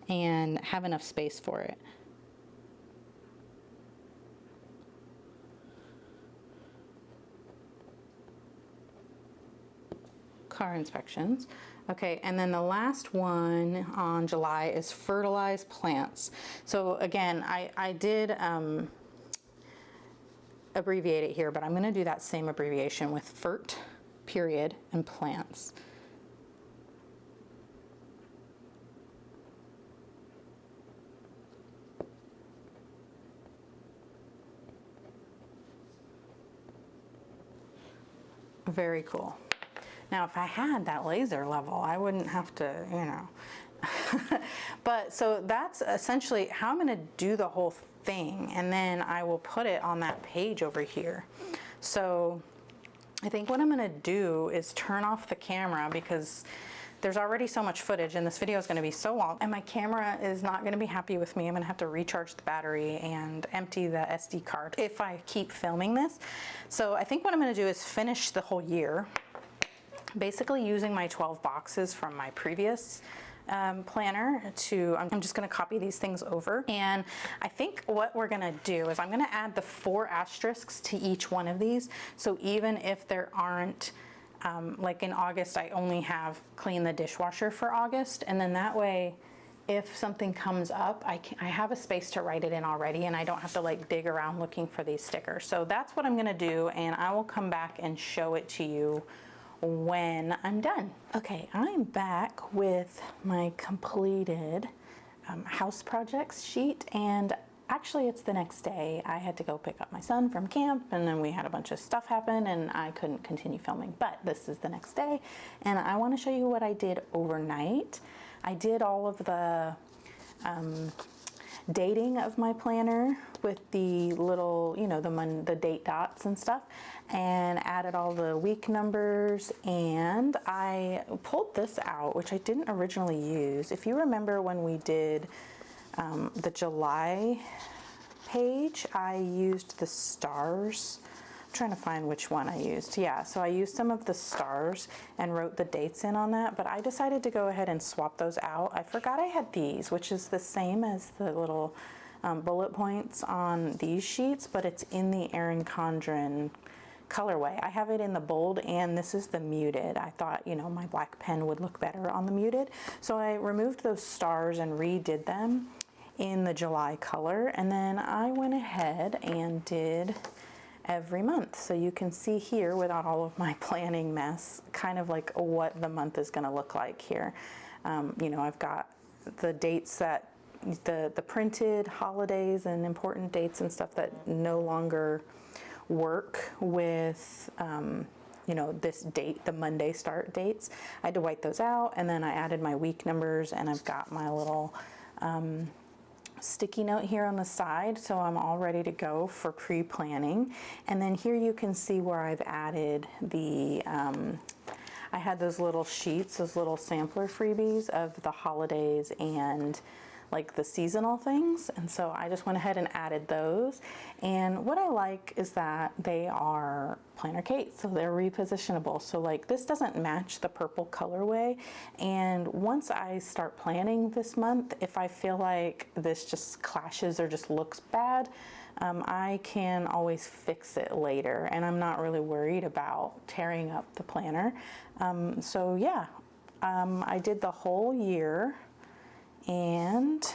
and have enough space for it. Car inspections. Okay, and then the last one on July is fertilize plants. So again, I did abbreviate it here, but I'm going to do that same abbreviation with FERT period and plants. Very cool. Now, if I had that laser level, I wouldn't have to, you know. But so that's essentially how I'm going to do the whole thing, and then I will put it on that page over here. So I think what I'm going to do is turn off the camera, because there's already so much footage and this video is going to be so long, and my camera is not going to be happy with me. I'm going to have to recharge the battery and empty the SD card if I keep filming this. So I think what I'm going to do is finish the whole year, basically using my 12 boxes from my previous planner I'm just going to copy these things over. And I think what we're going to do is I'm going to add the 4 asterisks to each one of these. So even if there aren't, like in August, I only have clean the dishwasher for August. And then that way, if something comes up, I have a space to write it in already, and I don't have to like dig around looking for these stickers. So that's what I'm going to do, and I will come back and show it to you when I'm done. Okay, I'm back with my completed house projects sheet, and actually it's the next day. I had to go pick up my son from camp, and then we had a bunch of stuff happen and I couldn't continue filming, but this is the next day, and I want to show you what I did overnight. I did all of the dating of my planner with the little, you know, the date dots and stuff, and added all the week numbers. And I pulled this out, which I didn't originally use. If you remember when we did the July page, I used the stars. I'm trying to find which one I used. Yeah, so I used some of the stars and wrote the dates in on that, but I decided to go ahead and swap those out. I forgot I had these, which is the same as the little bullet points on these sheets, but it's in the Erin Condren colorway. I have it in the bold, and this is the muted. I thought, you know, my black pen would look better on the muted. So I removed those stars and redid them in the July color, and then I went ahead and did every month. So you can see here, without all of my planning mess, kind of like what the month is going to look like here. You know, I've got the dates that the printed holidays and important dates and stuff that no longer work with you know, this date, the Monday start dates. I had to white those out, and then I added my week numbers, and I've got my little sticky note here on the side, so I'm all ready to go for pre-planning. And then here you can see where I've added the I had those little sheets, those little sampler freebies of the holidays and like the seasonal things, and so I just went ahead and added those. And what I like is that they are Planner Kate, so they're repositionable. So like this doesn't match the purple colorway, and once I start planning this month, if I feel like this just clashes or just looks bad, I can always fix it later, and I'm not really worried about tearing up the planner. So yeah, I did the whole year. And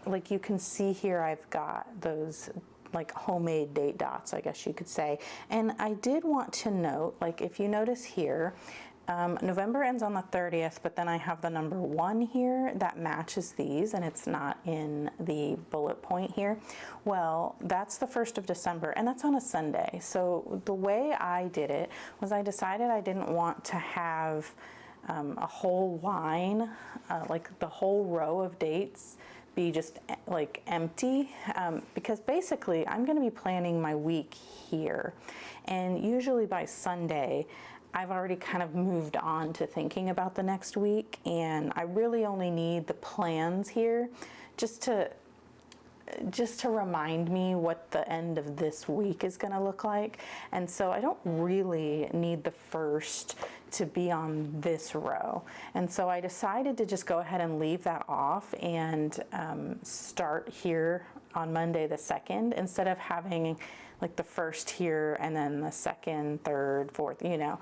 like you can see here, I've got those like homemade date dots, I guess you could say. And I did want to note, like if you notice here, November ends on the 30th, but then I have the number 1 here that matches these, and it's not in the bullet point here. Well, that's the 1st of December, and that's on a Sunday. So the way I did it was I decided I didn't want to have a whole line, like the whole row of dates be just like empty, because basically I'm going to be planning my week here, and usually by Sunday I've already kind of moved on to thinking about the next week, and I really only need the plans here just to remind me what the end of this week is going to look like. And so I don't really need the first to be on this row. And so I decided to just go ahead and leave that off and start here on Monday the 2nd, instead of having like the first here and then the 2nd, 3rd, 4th, you know.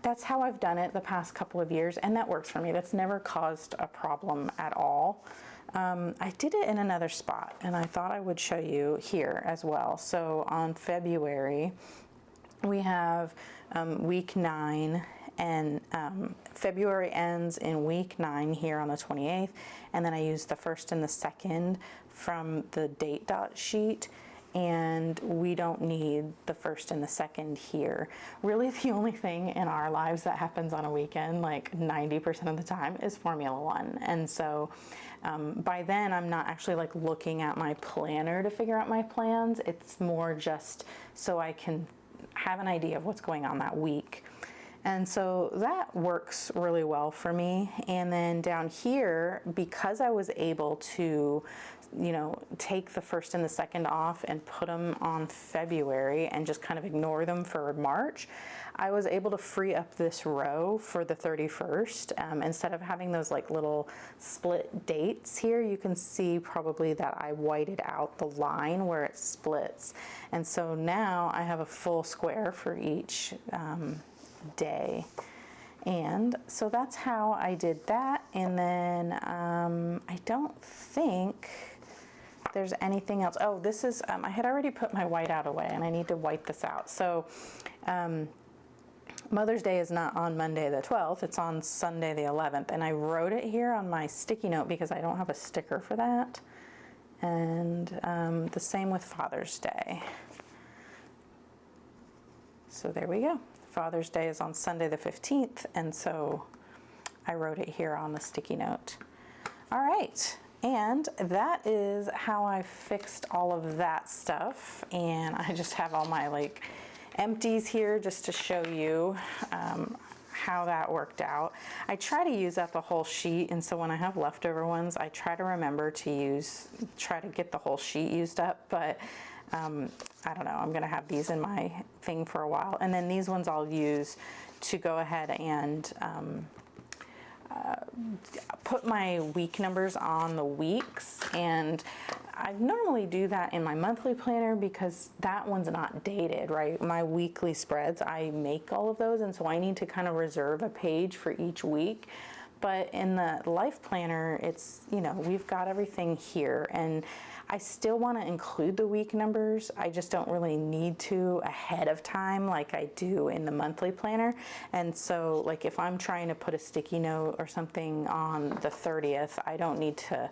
That's how I've done it the past couple of years, and that works for me. That's never caused a problem at all. I did it in another spot, and I thought I would show you here as well. So on February, we have week 9, and February ends in week 9 here on the 28th, and then I use the 1st and the 2nd from the date dot sheet, and we don't need the 1st and the 2nd here. Really, the only thing in our lives that happens on a weekend, like 90% of the time, is Formula One. And so by then I'm not actually like looking at my planner to figure out my plans. It's more just so I can have an idea of what's going on that week. And so that works really well for me. And then down here, because I was able to, you know, take the 1st and the 2nd off and put them on February and just kind of ignore them for March, I was able to free up this row for the 31st. Instead of having those like little split dates here, you can see probably that I whited out the line where it splits. And so now I have a full square for each day. And so that's how I did that. And then I don't think there's anything else. Oh, this is, I had already put my whiteout away, and I need to white this out. So Mother's Day is not on Monday the 12th, it's on Sunday the 11th. And I wrote it here on my sticky note because I don't have a sticker for that. And the same with Father's Day. So there we go. Father's Day is on Sunday the 15th, and so I wrote it here on the sticky note. All right, and that is how I fixed all of that stuff, and I just have all my like empties here just to show you how that worked out. I try to use up a whole sheet, and so when I have leftover ones, I try to remember to try to get the whole sheet used up, but I don't know, I'm gonna have these in my thing for a while. And then these ones I'll use to go ahead and put my week numbers on the weeks. And I normally do that in my monthly planner because that one's not dated, right? My weekly spreads, I make all of those, and so I need to kind of reserve a page for each week. But in the life planner, it's, you know, we've got everything here, and I still want to include the week numbers. I just don't really need to ahead of time like I do in the monthly planner. And so like if I'm trying to put a sticky note or something on the 30th, I don't need to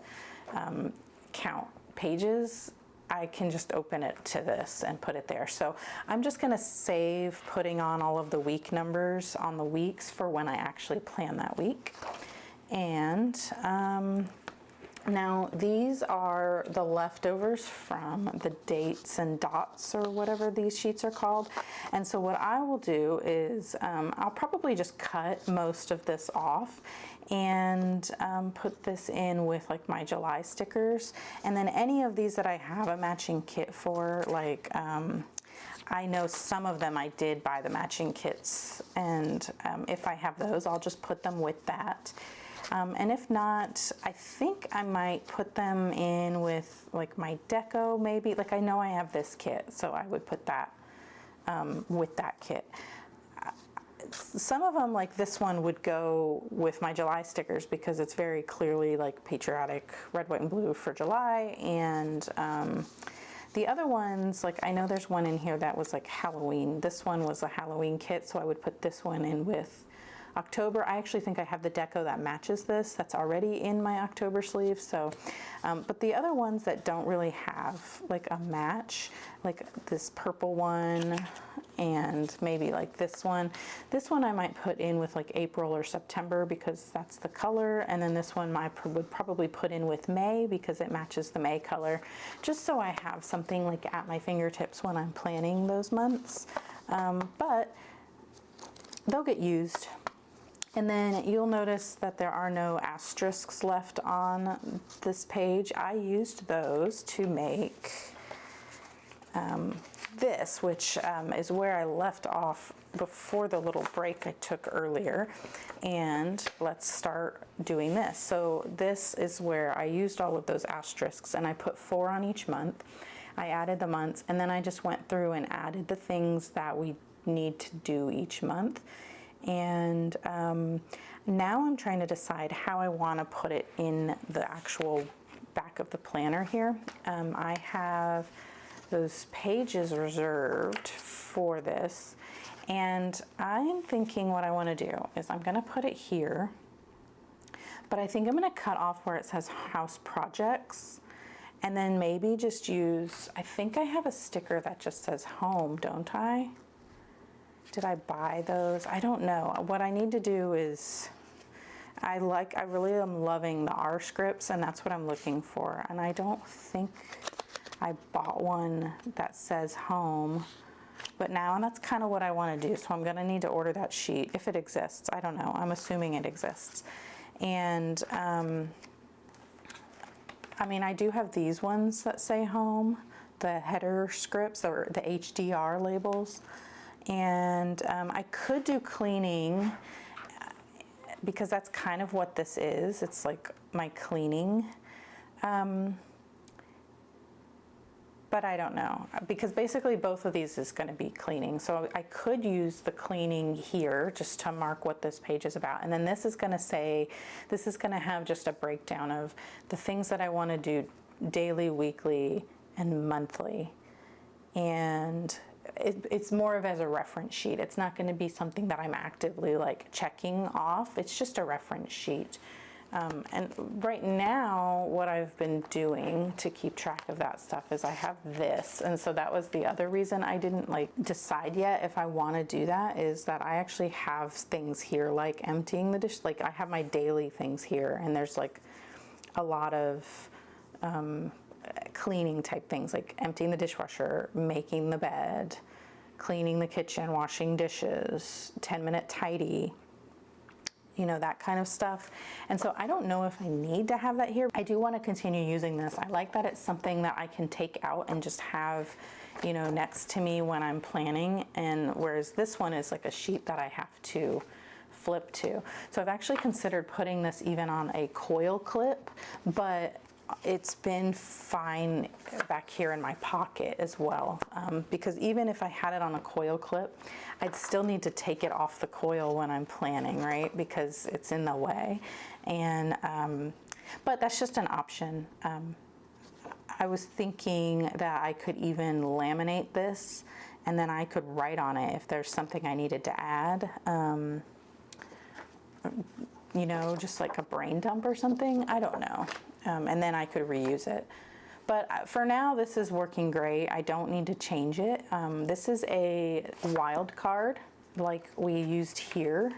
count pages. I can just open it to this and put it there. So I'm just going to save putting on all of the week numbers on the weeks for when I actually plan that week. And now these are the leftovers from the dates and dots or whatever these sheets are called. And so what I will do is I'll probably just cut most of this off and put this in with like my July stickers. And then any of these that I have a matching kit for, like I know some of them I did buy the matching kits, and if I have those, I'll just put them with that. And if not, I think I might put them in with like my deco maybe. Like I know I have this kit, so I would put that with that kit. Some of them, like this one, would go with my July stickers because it's very clearly like patriotic red, white, and blue for July. And the other ones, like I know there's one in here that was like Halloween. This one was a Halloween kit, so I would put this one in with October. I actually think I have the deco that matches this that's already in my October sleeve. So but the other ones that don't really have like a match, like this purple one and maybe like this one I might put in with like April or September because that's the color, and then this one I would probably put in with May because it matches the May color, just so I have something like at my fingertips when I'm planning those months. But they'll get used. And then you'll notice that there are no asterisks left on this page. I used those to make this, which is where I left off before the little break I took earlier. And let's start doing this. So this is where I used all of those asterisks, and I put 4 on each month. I added the months, and then I just went through and added the things that we need to do each month. And now I'm trying to decide how I want to put it in the actual back of the planner here. I have those pages reserved for this, and I'm thinking what I want to do is I'm going to put it here, but I think I'm going to cut off where it says house projects, and then maybe just use, I think I have a sticker that just says home, don't I? Did I buy those? I don't know. What I need to do is, I really am loving the R scripts, and that's what I'm looking for. And I don't think I bought one that says home, but now that's kind of what I want to do. So I'm going to need to order that sheet if it exists. I don't know. I'm assuming it exists. And I mean, I do have these ones that say home, the header scripts or the HDR labels. And I could do cleaning because that's kind of what this is. It's like my cleaning. But I don't know, because basically both of these is going to be cleaning. So I could use the cleaning here just to mark what this page is about. And then this is going to say, this is going to have just a breakdown of the things that I want to do daily, weekly, and monthly. And it's more of as a reference sheet. It's not going to be something that I'm actively like checking off. It's just a reference sheet. And right now, what I've been doing to keep track of that stuff is I have this. And so that was the other reason I didn't like decide yet if I want to do that, is that I actually have things here like emptying the dish. Like I have my daily things here, and there's like a lot of cleaning type things, like emptying the dishwasher, making the bed, cleaning the kitchen, washing dishes, 10-minute tidy, you know, that kind of stuff. And so I don't know if I need to have that here. I do want to continue using this. I like that it's something that I can take out and just have, you know, next to me when I'm planning. And whereas this one is like a sheet that I have to flip to. So I've actually considered putting this even on a coil clip, but it's been fine back here in my pocket as well, because even if I had it on a coil clip, I'd still need to take it off the coil when I'm planning, right? Because it's in the way. And but that's just an option. I was thinking that I could even laminate this and then I could write on it if there's something I needed to add. You know, just like a brain dump or something, I don't know. And then I could reuse it. But for now, this is working great. I don't need to change it. This is a wild card like we used here.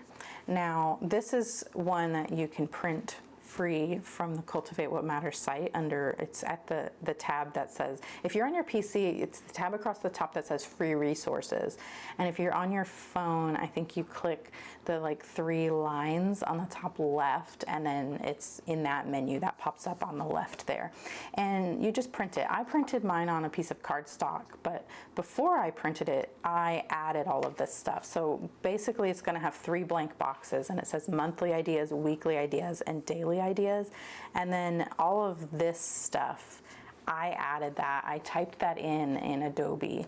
Now, this is one that you can print free from the Cultivate What Matters site under, it's at the tab that says, if you're on your PC, it's the tab across the top that says free resources. And if you're on your phone, I think you click the like 3 lines on the top left, and then it's in that menu that pops up on the left there. And you just print it. I printed mine on a piece of cardstock, but before I printed it, I added all of this stuff. So basically it's gonna have 3 blank boxes, and it says monthly ideas, weekly ideas, and daily ideas. And then all of this stuff, I added that. I typed that in Adobe,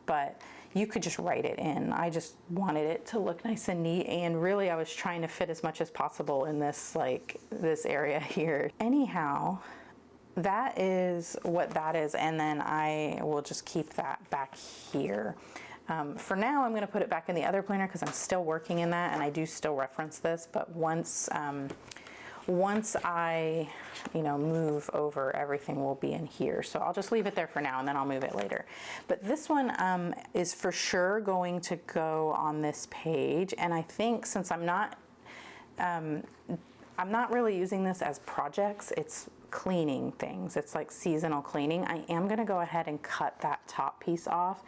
but you could just write it in. I just wanted it to look nice and neat, and really I was trying to fit as much as possible in this, like, this area here. Anyhow, that is what that is, and then I will just keep that back here. For now, I'm going to put it back in the other planner because I'm still working in that, and I do still reference this, but once I, you know, move over, everything will be in here. So I'll just leave it there for now, and then I'll move it later. But this one is for sure going to go on this page. And I think since I'm not really using this as projects, it's cleaning things. It's like seasonal cleaning. I am going to go ahead and cut that top piece off.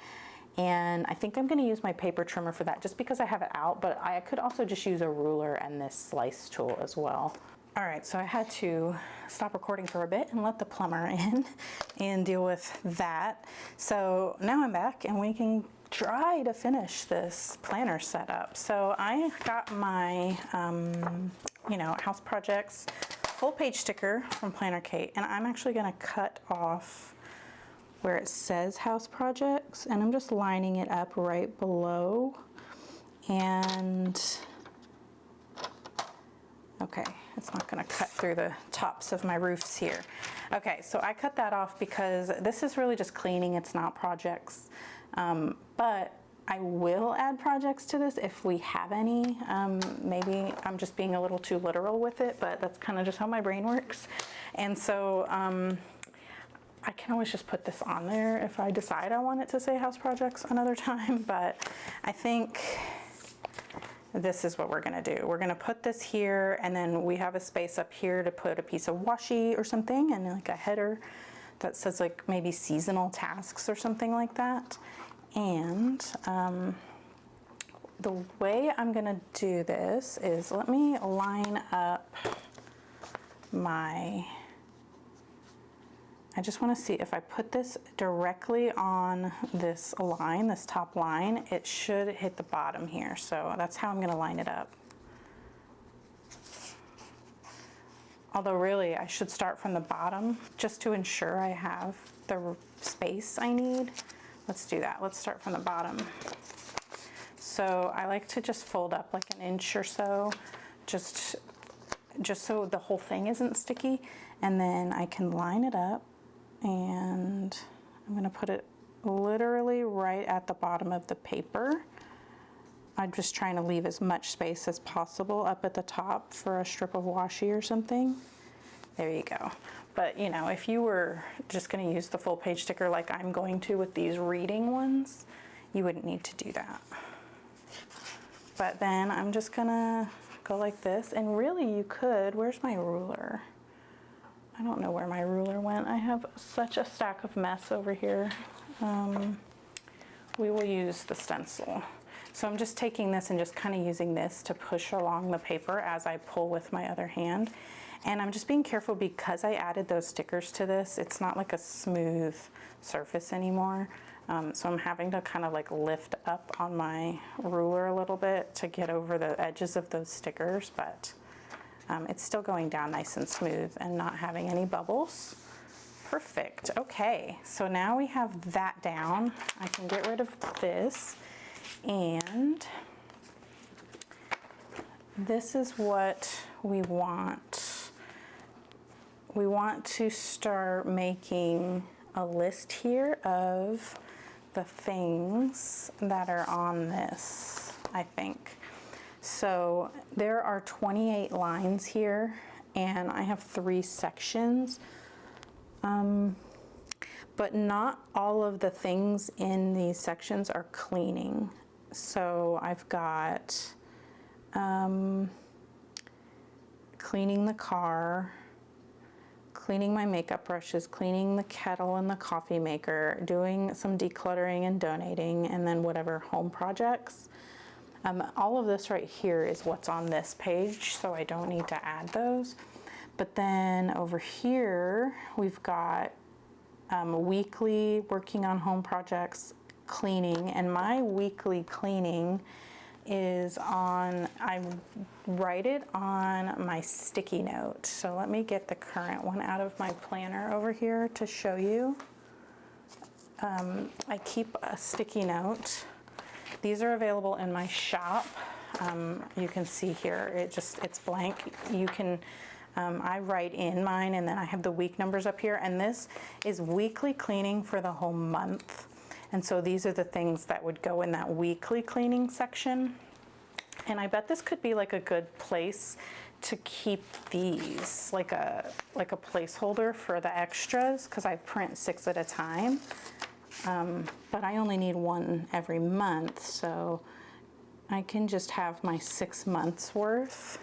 And I think I'm going to use my paper trimmer for that just because I have it out, but I could also just use a ruler and this slice tool as well. All right, so I had to stop recording for a bit and let the plumber in and deal with that. So now I'm back and we can try to finish this planner setup. So I got my, you know, house projects full page sticker from Planner Kate, and I'm actually going to cut off where it says house projects, and I'm just lining it up right below. And okay, it's not going to cut through the tops of my roofs here. Okay, so I cut that off because this is really just cleaning, it's not projects. But I will add projects to this if we have any. Maybe I'm just being a little too literal with it, but that's kind of just how my brain works. And so I can always just put this on there if I decide I want it to say house projects another time, but I think this is what we're gonna do. We're gonna put this here, and then we have a space up here to put a piece of washi or something, and like a header that says like maybe seasonal tasks or something like that. And the way I'm gonna do this is, let me line up I just want to see if I put this directly on this line, this top line, it should hit the bottom here. So that's how I'm going to line it up. Although really I should start from the bottom just to ensure I have the space I need. Let's do that. Let's start from the bottom. So I like to just fold up like an inch or so, just so the whole thing isn't sticky, and then I can line it up. And I'm going to put it literally right at the bottom of the paper. I'm just trying to leave as much space as possible up at the top for a strip of washi or something. There you go. But you know, if you were just going to use the full page sticker like I'm going to with these reading ones, you wouldn't need to do that. But then I'm just going to go like this, and really you could, where's my ruler? I don't know where my ruler went. I have such a stack of mess over here. We will use the stencil. So I'm just taking this and just kind of using this to push along the paper as I pull with my other hand. And I'm just being careful because I added those stickers to this. It's not like a smooth surface anymore. So I'm having to kind of like lift up on my ruler a little bit to get over the edges of those stickers, but it's still going down nice and smooth and not having any bubbles. Perfect. Okay, so now we have that down. I can get rid of this, and this is what we want. we want to start making a list here of the things that are on this, I think. So there are 28 lines here, and I have 3 sections. But not all of the things in these sections are cleaning. So I've got cleaning the car, cleaning my makeup brushes, cleaning the kettle and the coffee maker, doing some decluttering and donating, and then whatever home projects. All of this right here is what's on this page, so I don't need to add those. But then over here, we've got weekly working on home projects, cleaning, and my weekly cleaning is on, I write it on my sticky note. So let me get the current one out of my planner over here to show you. I keep a sticky note. These are available in my shop. You can see here, it's blank. You can, I write in mine, and then I have the week numbers up here, and this is weekly cleaning for the whole month. And so these are the things that would go in that weekly cleaning section. And I bet this could be like a good place to keep these, like a placeholder for the extras, because I print 6 at a time. But I only need 1 every month, so I can just have my 6 months worth.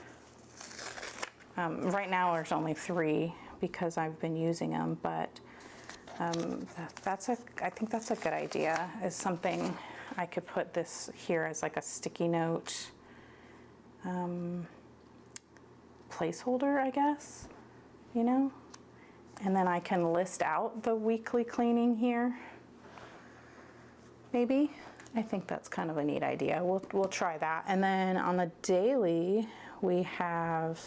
Right now there's only 3 because I've been using them, but I think that's a good idea, is something I could put this here as like a sticky note placeholder, I guess, you know? And then I can list out the weekly cleaning here, maybe. I think that's kind of a neat idea. We'll try that. And then on the daily, we have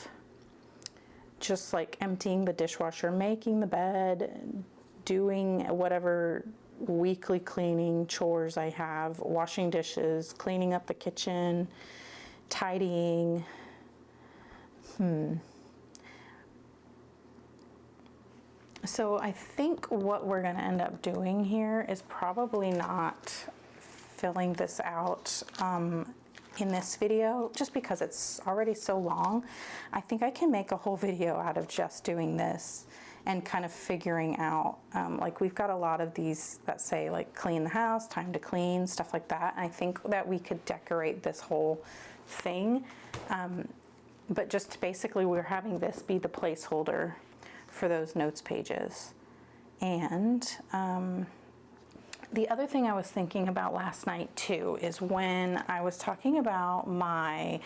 just like emptying the dishwasher, making the bed, doing whatever weekly cleaning chores I have, washing dishes, cleaning up the kitchen, tidying. So I think what we're gonna end up doing here is probably not filling this out in this video, just because it's already so long. I think I can make a whole video out of just doing this and kind of figuring out, like we've got a lot of these that say like clean the house, time to clean, stuff like that. And I think that we could decorate this whole thing. But just basically we're having this be the placeholder for those notes pages. And the other thing I was thinking about last night too is when I was talking about my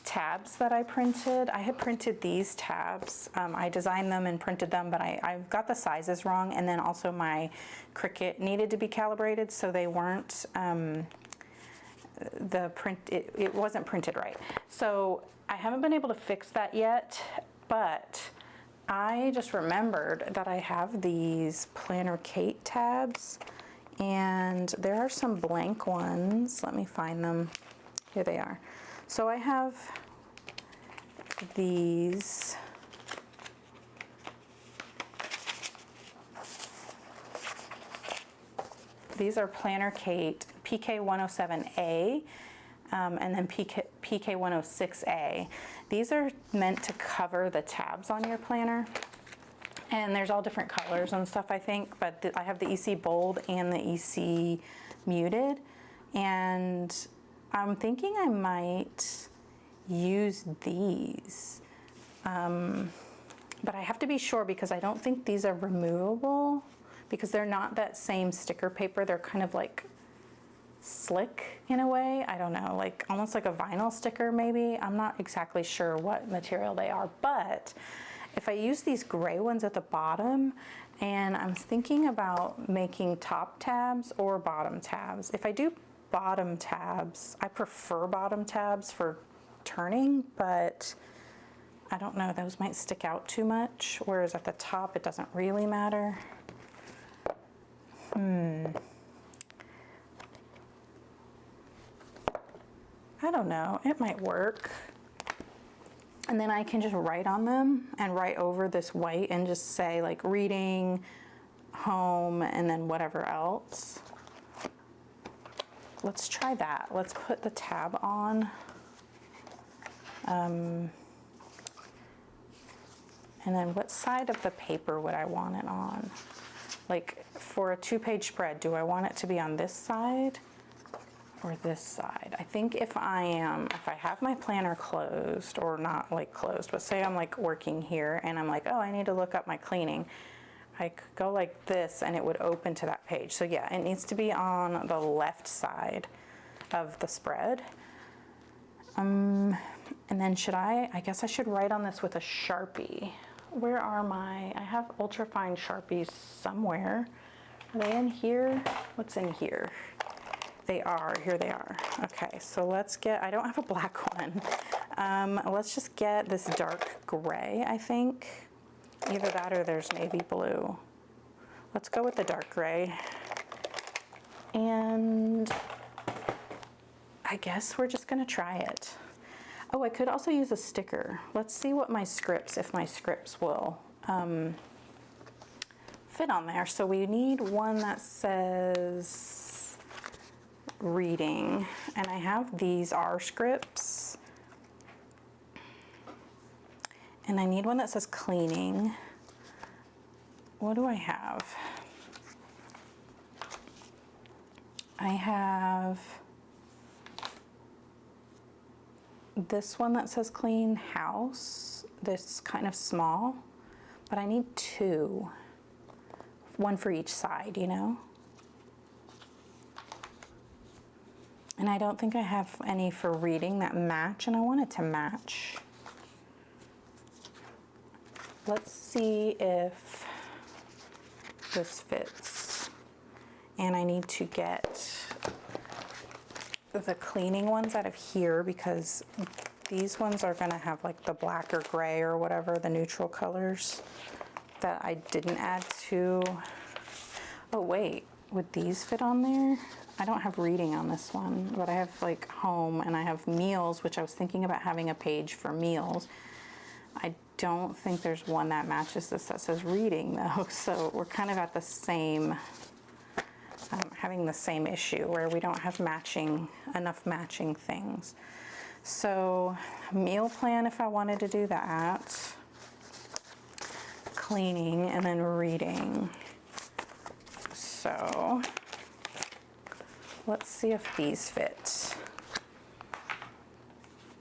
tabs that I printed. I had printed these tabs. I designed them and printed them, but I've got the sizes wrong, and then also my Cricut needed to be calibrated, so they weren't, it wasn't printed right. So I haven't been able to fix that yet, but I just remembered that I have these Planner Kate tabs, and there are some blank ones. Let me find them. Here they are. So I have these. These are Planner Kate PK107A, and then PK106A. These are meant to cover the tabs on your planner. And there's all different colors and stuff, I think, but I have the EC Bold and the EC Muted. And I'm thinking I might use these. But I have to be sure, because I don't think these are removable, because they're not that same sticker paper. They're kind of like slick in a way. I don't know, like almost like a vinyl sticker maybe. I'm not exactly sure what material they are, but if I use these gray ones at the bottom, and I'm thinking about making top tabs or bottom tabs. If I do bottom tabs, I prefer bottom tabs for turning, but I don't know, those might stick out too much, whereas at the top it doesn't really matter. I don't know, it might work. And then I can just write on them and write over this white and just say like reading, home, and then whatever else. Let's try that. Let's put the tab on. And then what side of the paper would I want it on? Like for a 2-page spread, do I want it to be on this side or this side? I think if I have my planner closed, or not like closed, but say I'm like working here and I'm like, oh, I need to look up my cleaning. I could go like this and it would open to that page. So yeah, it needs to be on the left side of the spread. And then I guess I should write on this with a Sharpie. Where are I have ultrafine Sharpies somewhere. Are they in here? What's in here? They are, here they are. Okay, so let's get, I don't have a black one. Let's just get this dark gray, I think. Either that or there's navy blue. Let's go with the dark gray. And I guess we're just gonna try it. Oh, I could also use a sticker. Let's see what my scripts, if my scripts will fit on there. So we need one that says reading, and I have these are scripts. And I need one that says cleaning. What do I have? I have this one that says clean house. This kind of small, but I need 2. One for each side, you know? And I don't think I have any for reading that match, and I want it to match. Let's see if this fits. And I need to get the cleaning ones out of here because these ones are gonna have like the black or gray or whatever, the neutral colors that I didn't add to. Oh wait, would these fit on there? I don't have reading on this one, but I have like home and I have meals, which I was thinking about having a page for meals. I don't think there's one that matches this that says reading though, so we're kind of at the same, having the same issue where we don't have enough matching things. So meal plan, if I wanted to do that, cleaning, and then reading. So let's see if these fit.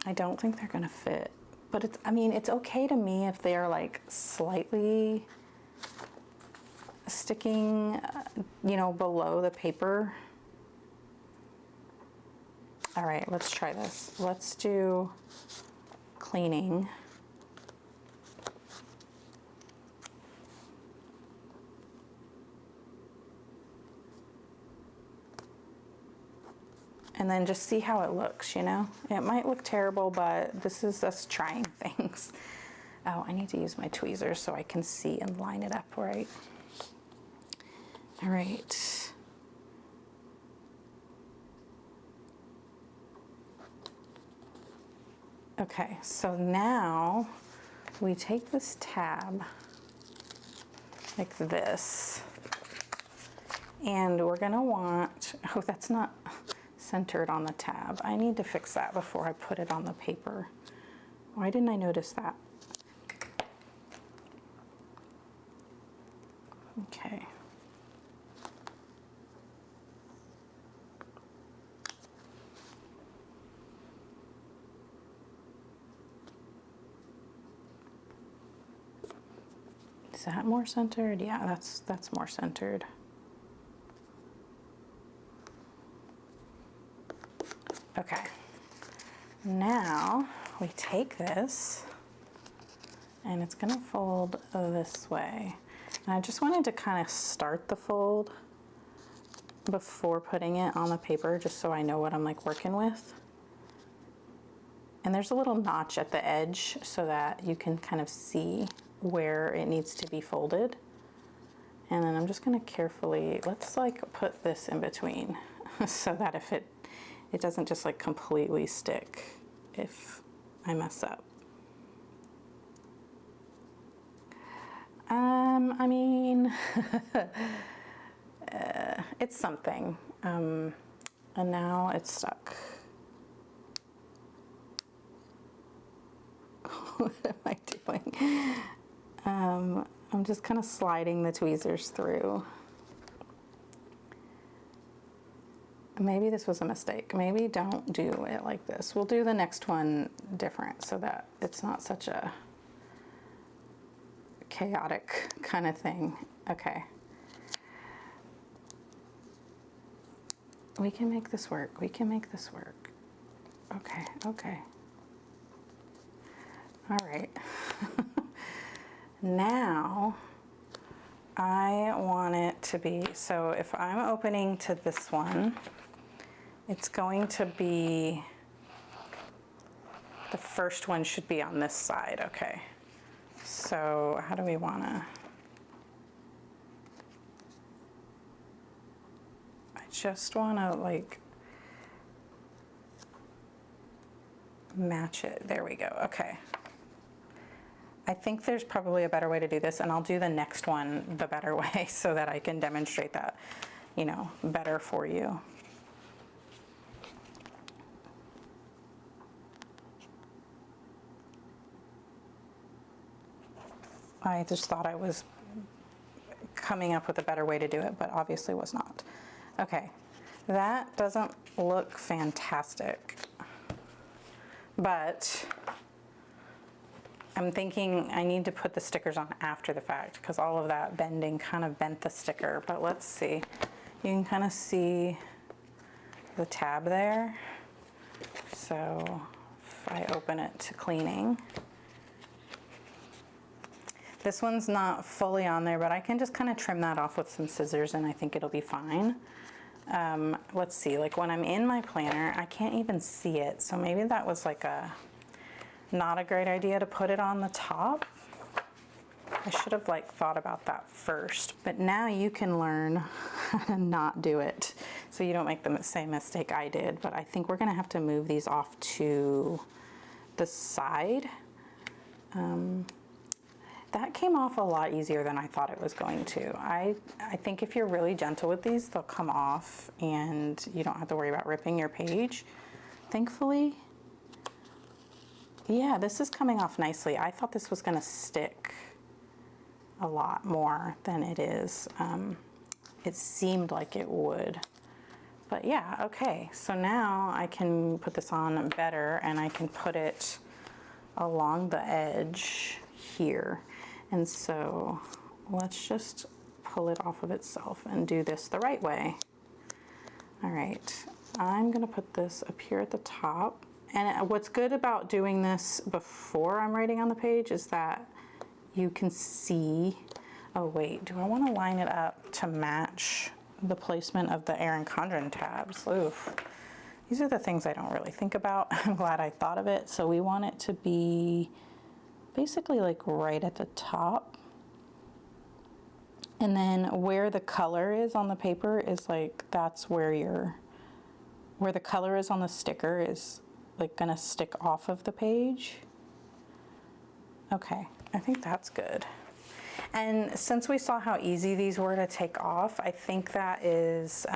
I don't think they're gonna fit. But it's, I mean, it's okay to me if they are like slightly sticking, you know, below the paper. All right, let's try this. Let's do cleaning. And then just see how it looks, you know? It might look terrible, but this is us trying things. Oh, I need to use my tweezers so I can see and line it up right. All right. Okay, so now we take this tab like this, and we're gonna want, oh, that's not centered on the tab. I need to fix that before I put it on the paper. Why didn't I notice that? Okay. Is that more centered? Yeah, that's more centered. Okay, now we take this and it's gonna fold this way. And I just wanted to kind of start the fold before putting it on the paper, just so I know what I'm like working with. And there's a little notch at the edge so that you can kind of see where it needs to be folded. And then I'm just gonna carefully, let's like put this in between so that if it doesn't just like completely stick if I mess up. I mean, it's something. And now it's stuck. What am I doing? I'm just kind of sliding the tweezers through. Maybe this was a mistake. Maybe don't do it like this. We'll do the next one different so that it's not such a chaotic kind of thing. Okay. We can make this work. We can make this work. Okay, okay. All right. Now I want it to be, so if I'm opening to this one, it's going to be, the first one should be on this side. Okay. So how do we want to, I just want to like match it. There we go. Okay. I think there's probably a better way to do this, and I'll do the next one the better way so that I can demonstrate that, you know, better for you. I just thought I was coming up with a better way to do it, but obviously was not. Okay, that doesn't look fantastic, but I'm thinking I need to put the stickers on after the fact because all of that bending kind of bent the sticker. But let's see. You can kind of see the tab there. So if I open it to cleaning, this one's not fully on there, but I can just kind of trim that off with some scissors and I think it'll be fine. Let's see, like when I'm in my planner, I can't even see it. So maybe that was like not a great idea to put it on the top. I should have like thought about that first, but now you can learn how to not do it so you don't make the same mistake I did. But I think we're gonna have to move these off to the side. That came off a lot easier than I thought it was going to. I think if you're really gentle with these, they'll come off and you don't have to worry about ripping your page, thankfully. Yeah, this is coming off nicely. I thought this was gonna stick a lot more than it is. It seemed like it would. But yeah, okay. So now I can put this on better and I can put it along the edge here. And so let's just pull it off of itself and do this the right way. All right, I'm gonna put this up here at the top. And what's good about doing this before I'm writing on the page is that you can see, oh wait, do I want to line it up to match the placement of the Erin Condren tabs? Oof. These are the things I don't really think about. I'm glad I thought of it. So we want it to be basically like right at the top. And then where the color is on the paper is like, that's where where the color is on the sticker is like gonna stick off of the page. Okay, I think that's good. And since we saw how easy these were to take off, I think that is,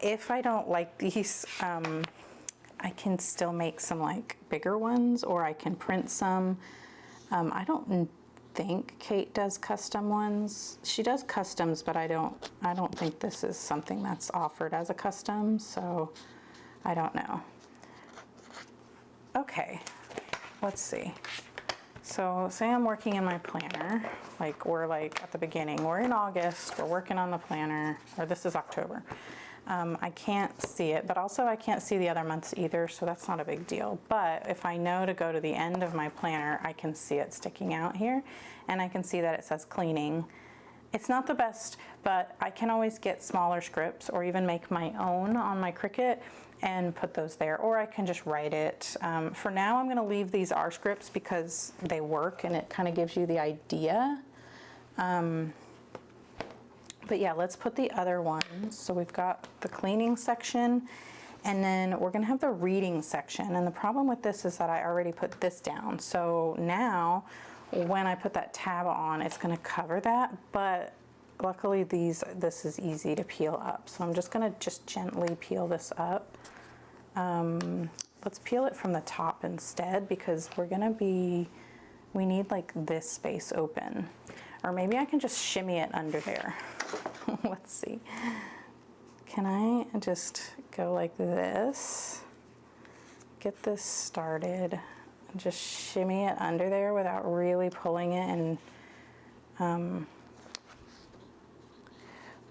if I don't like these, I can still make some like bigger ones, or I can print some. I don't think Kate does custom ones. She does customs, but I don't think this is something that's offered as a custom, so I don't know. Okay, let's see. So say I'm working in my planner, like we're like at the beginning, we're in August, we're working on the planner, or this is October. I can't see it, but also I can't see the other months either, so that's not a big deal. But if I know to go to the end of my planner, I can see it sticking out here, and I can see that it says cleaning. It's not the best, but I can always get smaller scripts or even make my own on my Cricut and put those there, or I can just write it. For now, I'm gonna leave these R scripts because they work and it kind of gives you the idea. But yeah, let's put the other ones. So we've got the cleaning section, and then we're gonna have the reading section. And the problem with this is that I already put this down. So now when I put that tab on, it's gonna cover that, but luckily this is easy to peel up. So I'm just gonna gently peel this up. Let's peel it from the top instead, because we need like this space open. Or maybe I can just shimmy it under there. Let's see. Can I just go like this? Get this started. Just shimmy it under there without really pulling it, and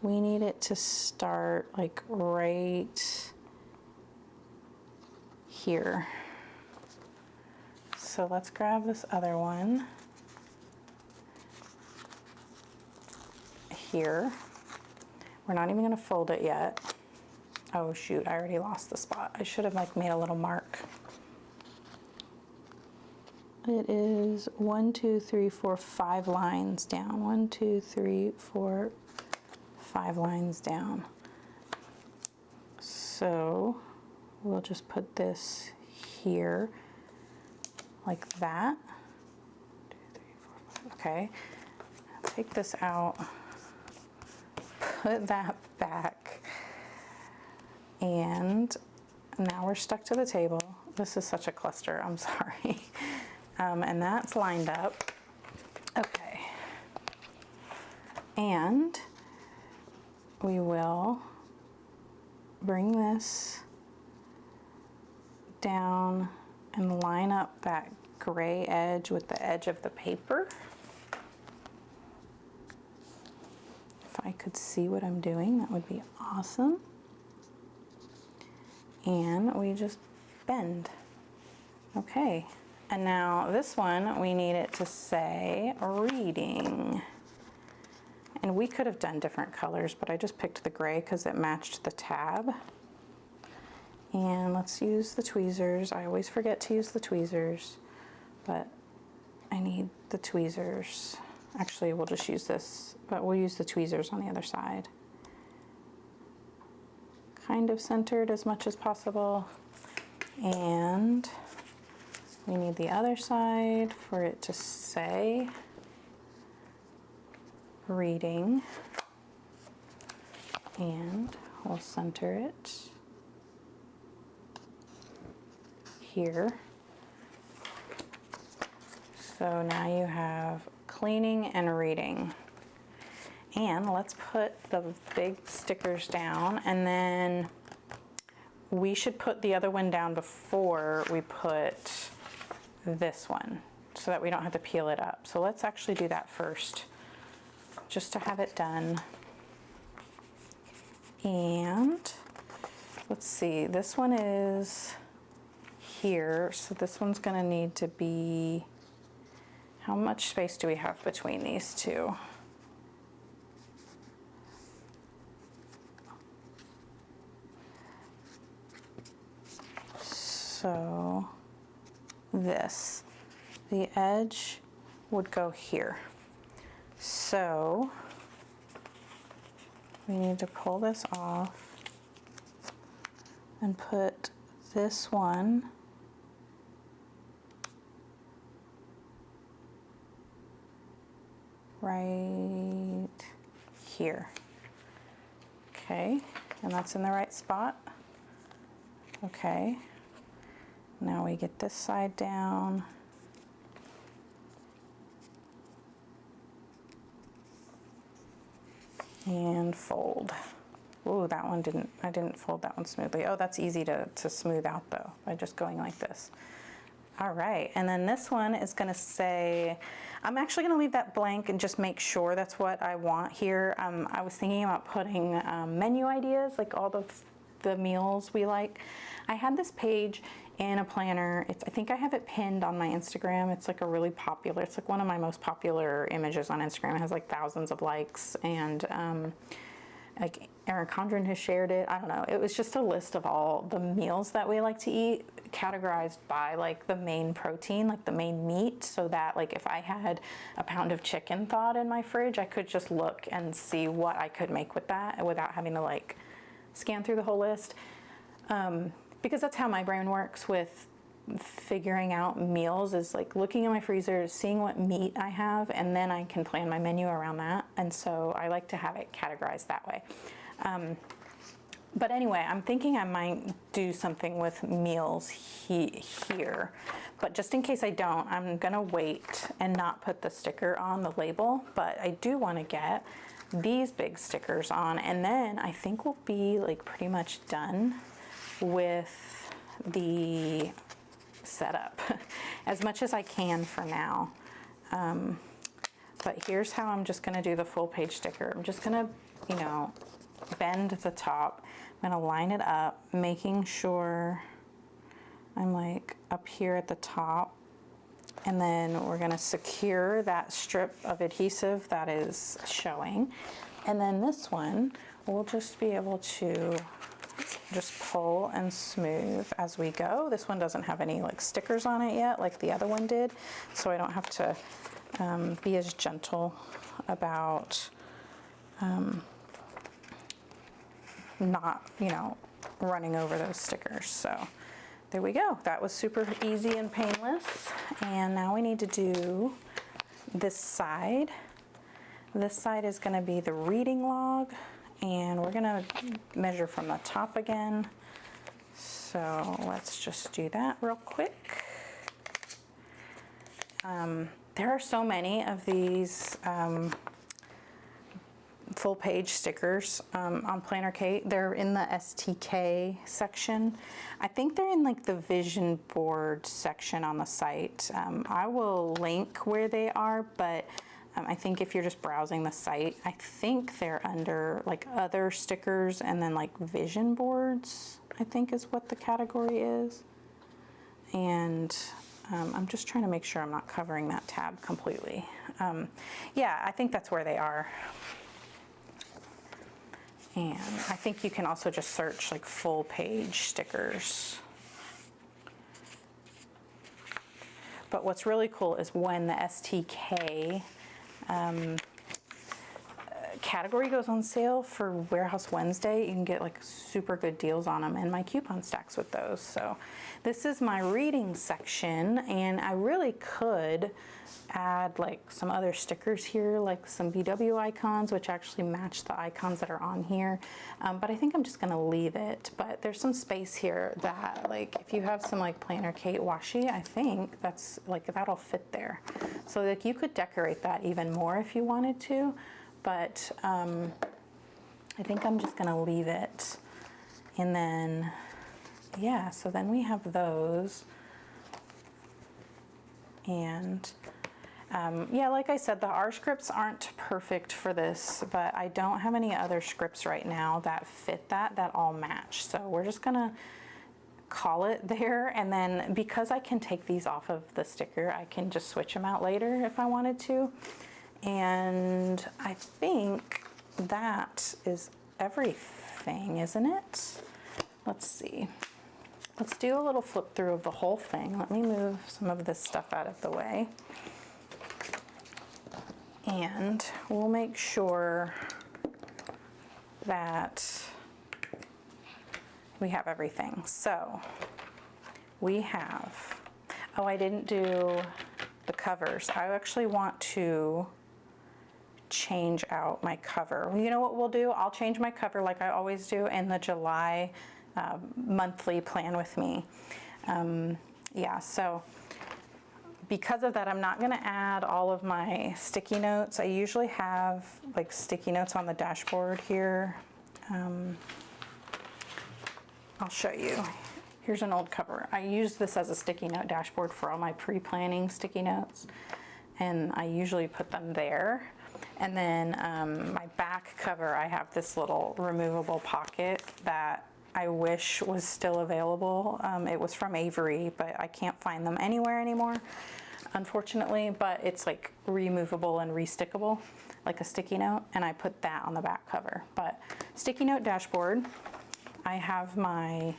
we need it to start like right here. So let's grab this other one here. We're not even gonna fold it yet. Oh shoot, I already lost the spot. I should have like made a little mark. It is 1, 2, 3, 4, 5 lines down. 1, 2, 3, 4, 5 lines down. So we'll just put this here like that. 2, 3, 4, 5. Okay. Take this out. Put that back. And now we're stuck to the table. This is such a cluster, I'm sorry. And that's lined up. Okay. And we will bring this down and line up that gray edge with the edge of the paper. If I could see what I'm doing, that would be awesome. And we just bend. Okay. And now this one, we need it to say reading. And we could have done different colors, but I just picked the gray because it matched the tab. And let's use the tweezers. I always forget to use the tweezers, but I need the tweezers. Actually, we'll just use this, but we'll use the tweezers on the other side. Kind of centered as much as possible. And we need the other side for it to say reading, and we'll center it here. So now you have cleaning and reading. And let's put the big stickers down, and then we should put the other one down before we put this one, so that we don't have to peel it up. So let's actually do that first, just to have it done. And let's see, this one is here, so this one's gonna need to be, how much space do we have between these two? So the edge would go here. So we need to pull this off and put this one right here. Okay, and that's in the right spot. Okay. Now we get this side down. And fold. Ooh, that one I didn't fold that one smoothly. Oh, that's easy to smooth out though, by just going like this. All right, and then this one is gonna say, I'm actually gonna leave that blank and just make sure that's what I want here. I was thinking about putting menu ideas, like all the meals we like. I had this page in a planner. I think I have it pinned on my Instagram. It's like a really popular, it's like one of my most popular images on Instagram. It has like thousands of likes, and like Erin Condren has shared it. I don't know. It was just a list of all the meals that we like to eat, categorized by like the main protein, like the main meat, so that like if I had a pound of chicken thawed in my fridge, I could just look and see what I could make with that without having to like scan through the whole list. Because that's how my brain works with figuring out meals is like looking in my freezer, seeing what meat I have, and then I can plan my menu around that. And so I like to have it categorized that way. But anyway, I'm thinking I might do something with meals here. But just in case I don't, I'm gonna wait and not put the sticker on the label. But I do want to get these big stickers on, and then I think we'll be like pretty much done with the setup as much as I can for now. But here's how I'm just gonna do the full page sticker. I'm just gonna, you know, bend the top. I'm gonna line it up, making sure I'm like up here at the top. And then we're gonna secure that strip of adhesive that is showing. And then this one, we'll just be able to just pull and smooth as we go. This one doesn't have any like stickers on it yet, like the other one did. So I don't have to be as gentle about not, you know, running over those stickers. So there we go. That was super easy and painless. And now we need to do this side. This side is going to be the reading log, and we're going to measure from the top again. So let's just do that real quick. There are so many of these full page stickers on Planner Kate. They're in the STK section. I think they're in like the vision board section on the site. I will link where they are, but I think if you're just browsing the site, I think they're under like other stickers and then like vision boards, I think is what the category is. And I'm just trying to make sure I'm not covering that tab completely. Yeah, I think that's where they are. And I think you can also just search like full page stickers. But what's really cool is when the STK category goes on sale for Warehouse Wednesday, you can get like super good deals on them, and my coupon stacks with those. So this is my reading section, and I really could add like some other stickers here, like some BW icons, which actually match the icons that are on here. But I think I'm just gonna leave it. But there's some space here that, like, if you have some like Planner Kate washi, I think that's like, that'll fit there. So like you could decorate that even more if you wanted to, but I think I'm just gonna leave it. And then, yeah, so then we have those. And yeah, like I said, the R scripts aren't perfect for this, but I don't have any other scripts right now that fit that all match. So we're just gonna call it there. And then because I can take these off of the sticker, I can just switch them out later if I wanted to. And I think that is everything, isn't it? Let's see. Let's do a little flip through of the whole thing. Let me move some of this stuff out of the way. And we'll make sure that we have everything. So we have, oh, I didn't do the covers. I actually want to change out my cover. You know what we'll do? I'll change my cover like I always do in the July monthly plan with me. Yeah, so because of that, I'm not gonna add all of my sticky notes. I usually have like sticky notes on the dashboard here. I'll show you. Here's an old cover. I use this as a sticky note dashboard for all my pre-planning sticky notes, and I usually put them there. And then my back cover, I have this little removable pocket that I wish was still available. It was from Avery, but I can't find them anywhere anymore, unfortunately. But it's like removable and restickable, like a sticky note, and I put that on the back cover. But sticky note dashboard, I have my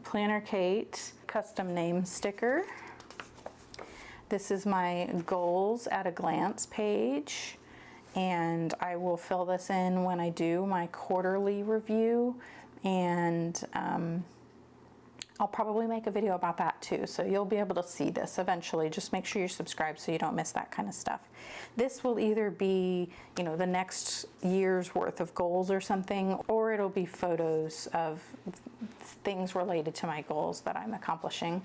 Planner Kate custom name sticker. This is my goals at a glance page, and I will fill this in when I do my quarterly review. And I'll probably make a video about that too, so you'll be able to see this eventually. Just make sure you're subscribed so you don't miss that kind of stuff. This will either be, you know, the next year's worth of goals or something, or it'll be photos of things related to my goals that I'm accomplishing.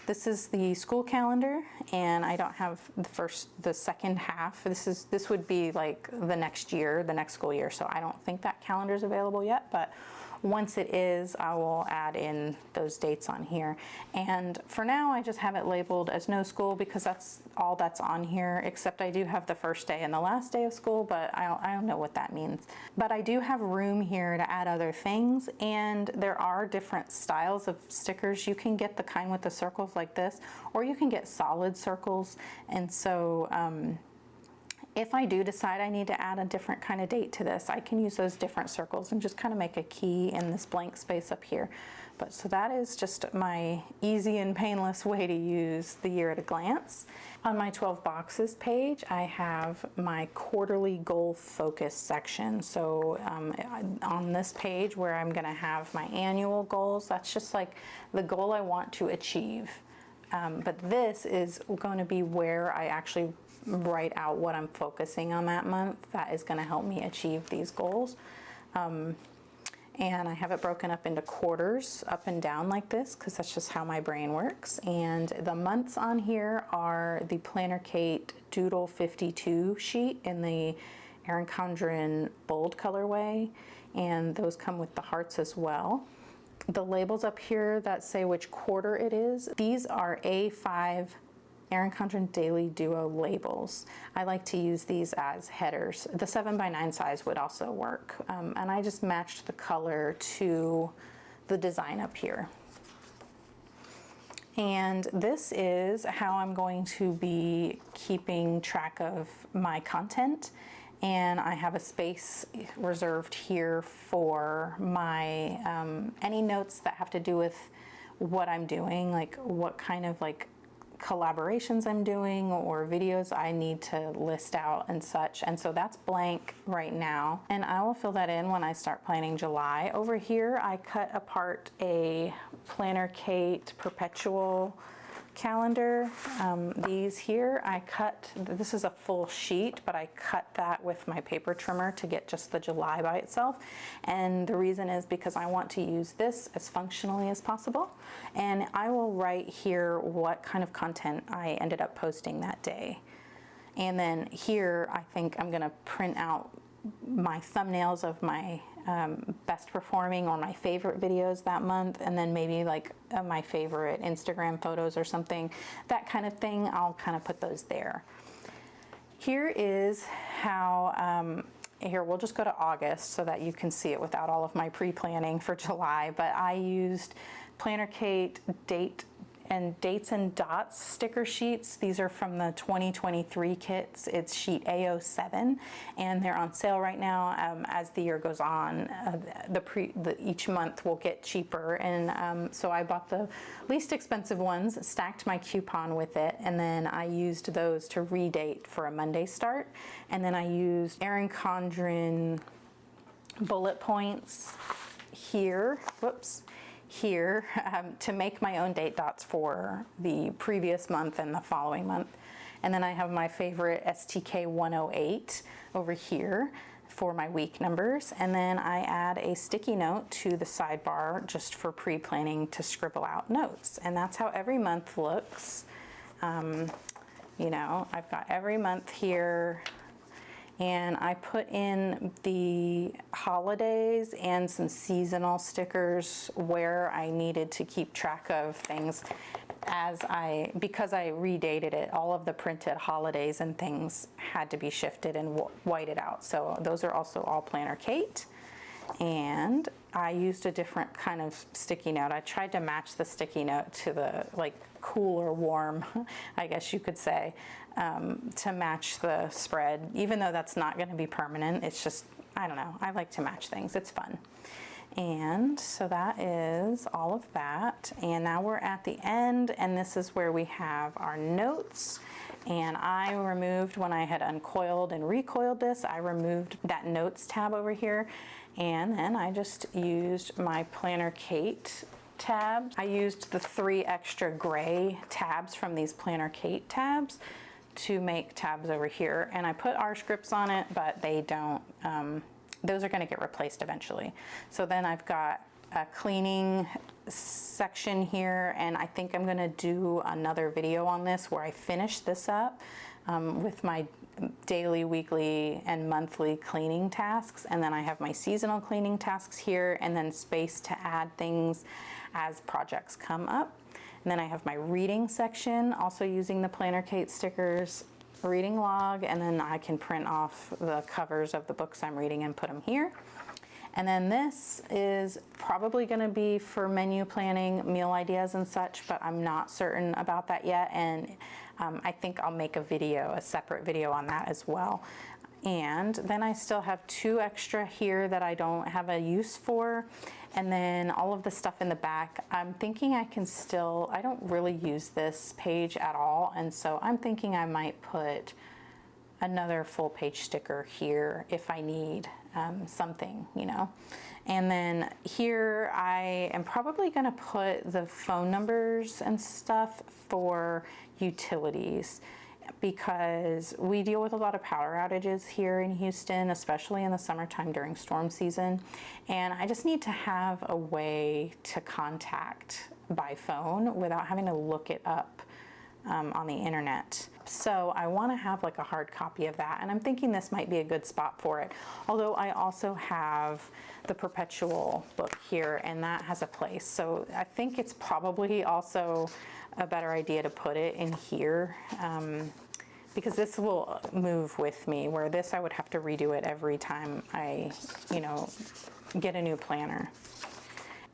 This is the school calendar, and I don't have the second half. This would be like the next year, the next school year, so I don't think that calendar is available yet, but once it is, I will add in those dates on here. And for now, I just have it labeled as no school because that's all that's on here, except I do have the first day and the last day of school, but I don't know what that means. But I do have room here to add other things, and there are different styles of stickers. You can get the kind with the circles like this, or you can get solid circles. And so, if I do decide I need to add a different kind of date to this, I can use those different circles and just kind of make a key in this blank space up here. But so that is just my easy and painless way to use the year at a glance. On my 12 boxes page, I have my quarterly goal focus section. So on this page where I'm gonna have my annual goals, that's just like the goal I want to achieve. But this is going to be where I actually write out what I'm focusing on that month. That is going to help me achieve these goals. And I have it broken up into quarters, up and down like this, because that's just how my brain works. And the months on here are the Planner Kate Doodle 52 sheet in the Erin Condren bold colorway, and those come with the hearts as well. The labels up here that say which quarter it is, these are A5 Erin Condren Daily Duo labels. I like to use these as headers. The 7x9 size would also work. And I just matched the color to the design up here. And this is how I'm going to be keeping track of my content. And I have a space reserved here for my any notes that have to do with what I'm doing, like what kind of like collaborations I'm doing or videos I need to list out and such. And so that's blank right now, and I will fill that in when I start planning July. Over here I cut apart a Planner Kate perpetual calendar. These here I cut, this is a full sheet, but I cut that with my paper trimmer to get just the July by itself. And the reason is because I want to use this as functionally as possible. And I will write here what kind of content I ended up posting that day. And then here I think I'm gonna print out my thumbnails of my best performing or my favorite videos that month, and then maybe like my favorite Instagram photos or something, that kind of thing. I'll kind of put those there. Here is how, here we'll just go to August so that you can see it without all of my pre-planning for July, but I used Planner Kate dates and dots sticker sheets. These are from the 2023 kits. It's sheet A07, and they're on sale right now. As the year goes on, each month will get cheaper, and so I bought the least expensive ones, stacked my coupon with it, and then I used those to redate for a Monday start. And then I used Erin Condren bullet points here, here to make my own date dots for the previous month and the following month. And then I have my favorite STK 108 over here for my week numbers. And then I add a sticky note to the sidebar just for pre-planning to scribble out notes. And that's how every month looks. You know, I've got every month here, and I put in the holidays and some seasonal stickers where I needed to keep track of things because I redated it. All of the printed holidays and things had to be shifted and whited out. So those are also all Planner Kate. And I used a different kind of sticky note. I tried to match the sticky note to the like cool or warm, I guess you could say, to match the spread, even though that's not going to be permanent. It's just, I don't know, I like to match things. It's fun. And so that is all of that. And now we're at the end, and this is where we have our notes. And I removed, when I had uncoiled and recoiled this, I removed that notes tab over here. And then I just used my Planner Kate tabs. I used the 3 extra gray tabs from these Planner Kate tabs to make tabs over here, and I put R scripts on it, but they don't, those are going to get replaced eventually. So then I've got a cleaning section here, and I think I'm going to do another video on this where I finish this up with my daily, weekly, and monthly cleaning tasks, and then I have my seasonal cleaning tasks here, and then space to add things as projects come up. And then I have my reading section, also using the Planner Kate stickers, reading log, and then I can print off the covers of the books I'm reading and put them here. And then this is probably going to be for menu planning, meal ideas and such, but I'm not certain about that yet, and I think I'll make a separate video on that as well. And then I still have 2 extra here that I don't have a use for, and then all of the stuff in the back, I'm thinking I don't really use this page at all, and so I'm thinking I might put another full page sticker here if I need something, you know. And then here I am probably going to put the phone numbers and stuff for utilities, because we deal with a lot of power outages here in Houston, especially in the summertime during storm season, and I just need to have a way to contact by phone without having to look it up on the internet. So I want to have like a hard copy of that, and I'm thinking this might be a good spot for it. Although I also have the perpetual book here, and that has a place. So I think it's probably also a better idea to put it in here, because this will move with me, where this I would have to redo it every time I, get a new planner.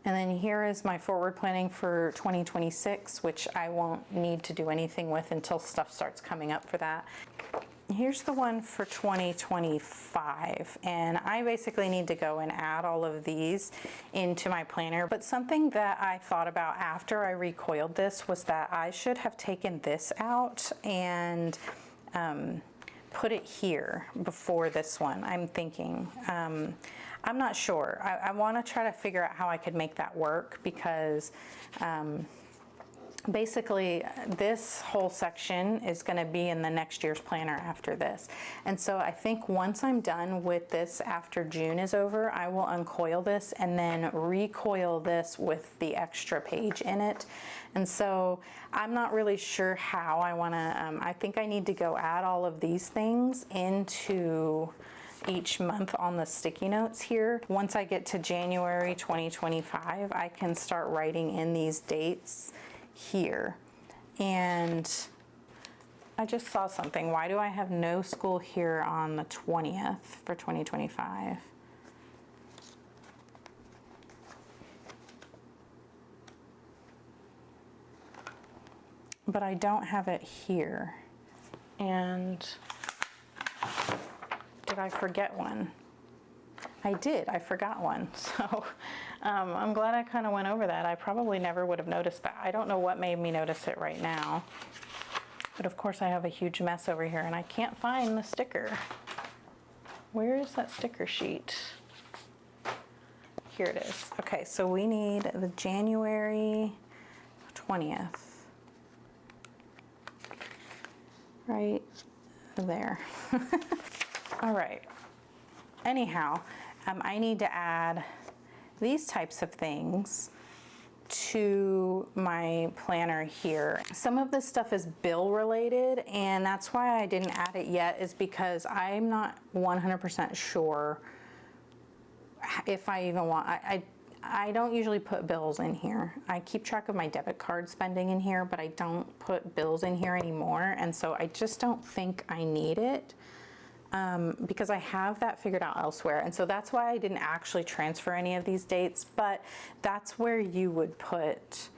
And then here is my forward planning for 2026, which I won't need to do anything with until stuff starts coming up for that. Here's the one for 2025, and I basically need to go and add all of these into my planner. But something that I thought about after I recoiled this was that I should have taken this out and put it here before this one, I'm thinking. I'm not sure. I want to try to figure out how I could make that work, because basically this whole section is going to be in the next year's planner after this. And so I think once I'm done with this after June is over, I will uncoil this and then recoil this with the extra page in it. And so I'm not really sure how I want to, I think I need to go add all of these things into each month on the sticky notes here. Once I get to January 2025, I can start writing in these dates here. And I just saw something. Why do I have no school here on the 20th for 2025? But I don't have it here. And did I forget one? I did, I forgot one. So I'm glad I kind of went over that. I probably never would have noticed that. I don't know what made me notice it right now. But of course I have a huge mess over here, and I can't find the sticker. Where is that sticker sheet? Here it is. Okay, so we need the January 20th. Right there. All right. Anyhow, I need to add these types of things to my planner here. Some of this stuff is bill related, and that's why I didn't add it yet, is because I'm not 100% sure if I even want, I don't usually put bills in here. I keep track of my debit card spending in here, but I don't put bills in here anymore, and so I just don't think I need it. Because I have that figured out elsewhere. And so that's why I didn't actually transfer any of these dates, but that's where you would put,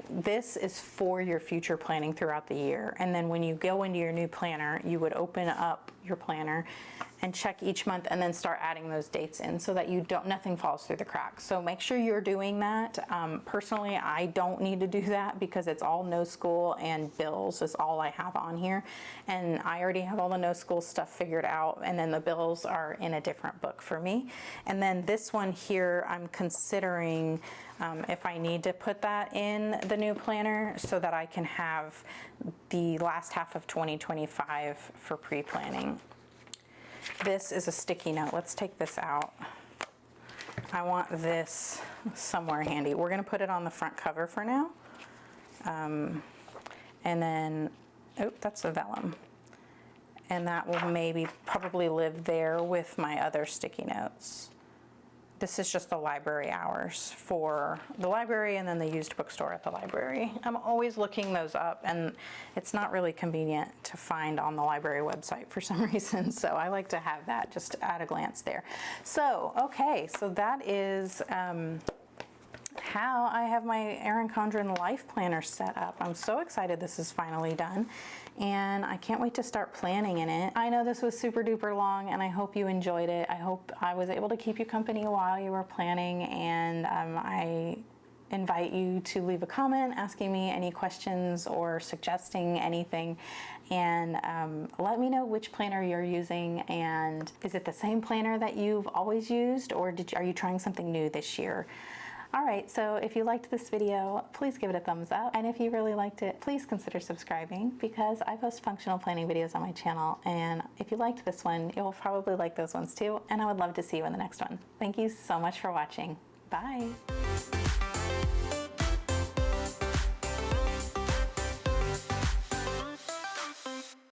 this is for your future planning throughout the year. And then when you go into your new planner, you would open up your planner and check each month and then start adding those dates in so that nothing falls through the cracks. So make sure you're doing that. Personally, I don't need to do that because it's all no school and bills is all I have on here. And I already have all the no school stuff figured out, and then the bills are in a different book for me. And then this one here, I'm considering if I need to put that in the new planner so that I can have the last half of 2025 for pre-planning. This is a sticky note. Let's take this out. I want this somewhere handy. We're going to put it on the front cover for now. And then, oh, that's a vellum. And that will probably live there with my other sticky notes. This is just the library hours for the library and then the used bookstore at the library. I'm always looking those up, and it's not really convenient to find on the library website for some reason. So I like to have that just at a glance there. So, okay, so that is how I have my Erin Condren LifePlanner set up. I'm so excited this is finally done, and I can't wait to start planning in it. I know this was super duper long, and I hope you enjoyed it. I hope I was able to keep you company while you were planning, and I invite you to leave a comment asking me any questions or suggesting anything, and let me know which planner you're using, and is it the same planner that you've always used, or are you trying something new this year? All right, so if you liked this video, please give it a thumbs up. And if you really liked it, please consider subscribing because I post functional planning videos on my channel. And if you liked this one, you'll probably like those ones too. And I would love to see you in the next one. Thank you so much for watching. Bye.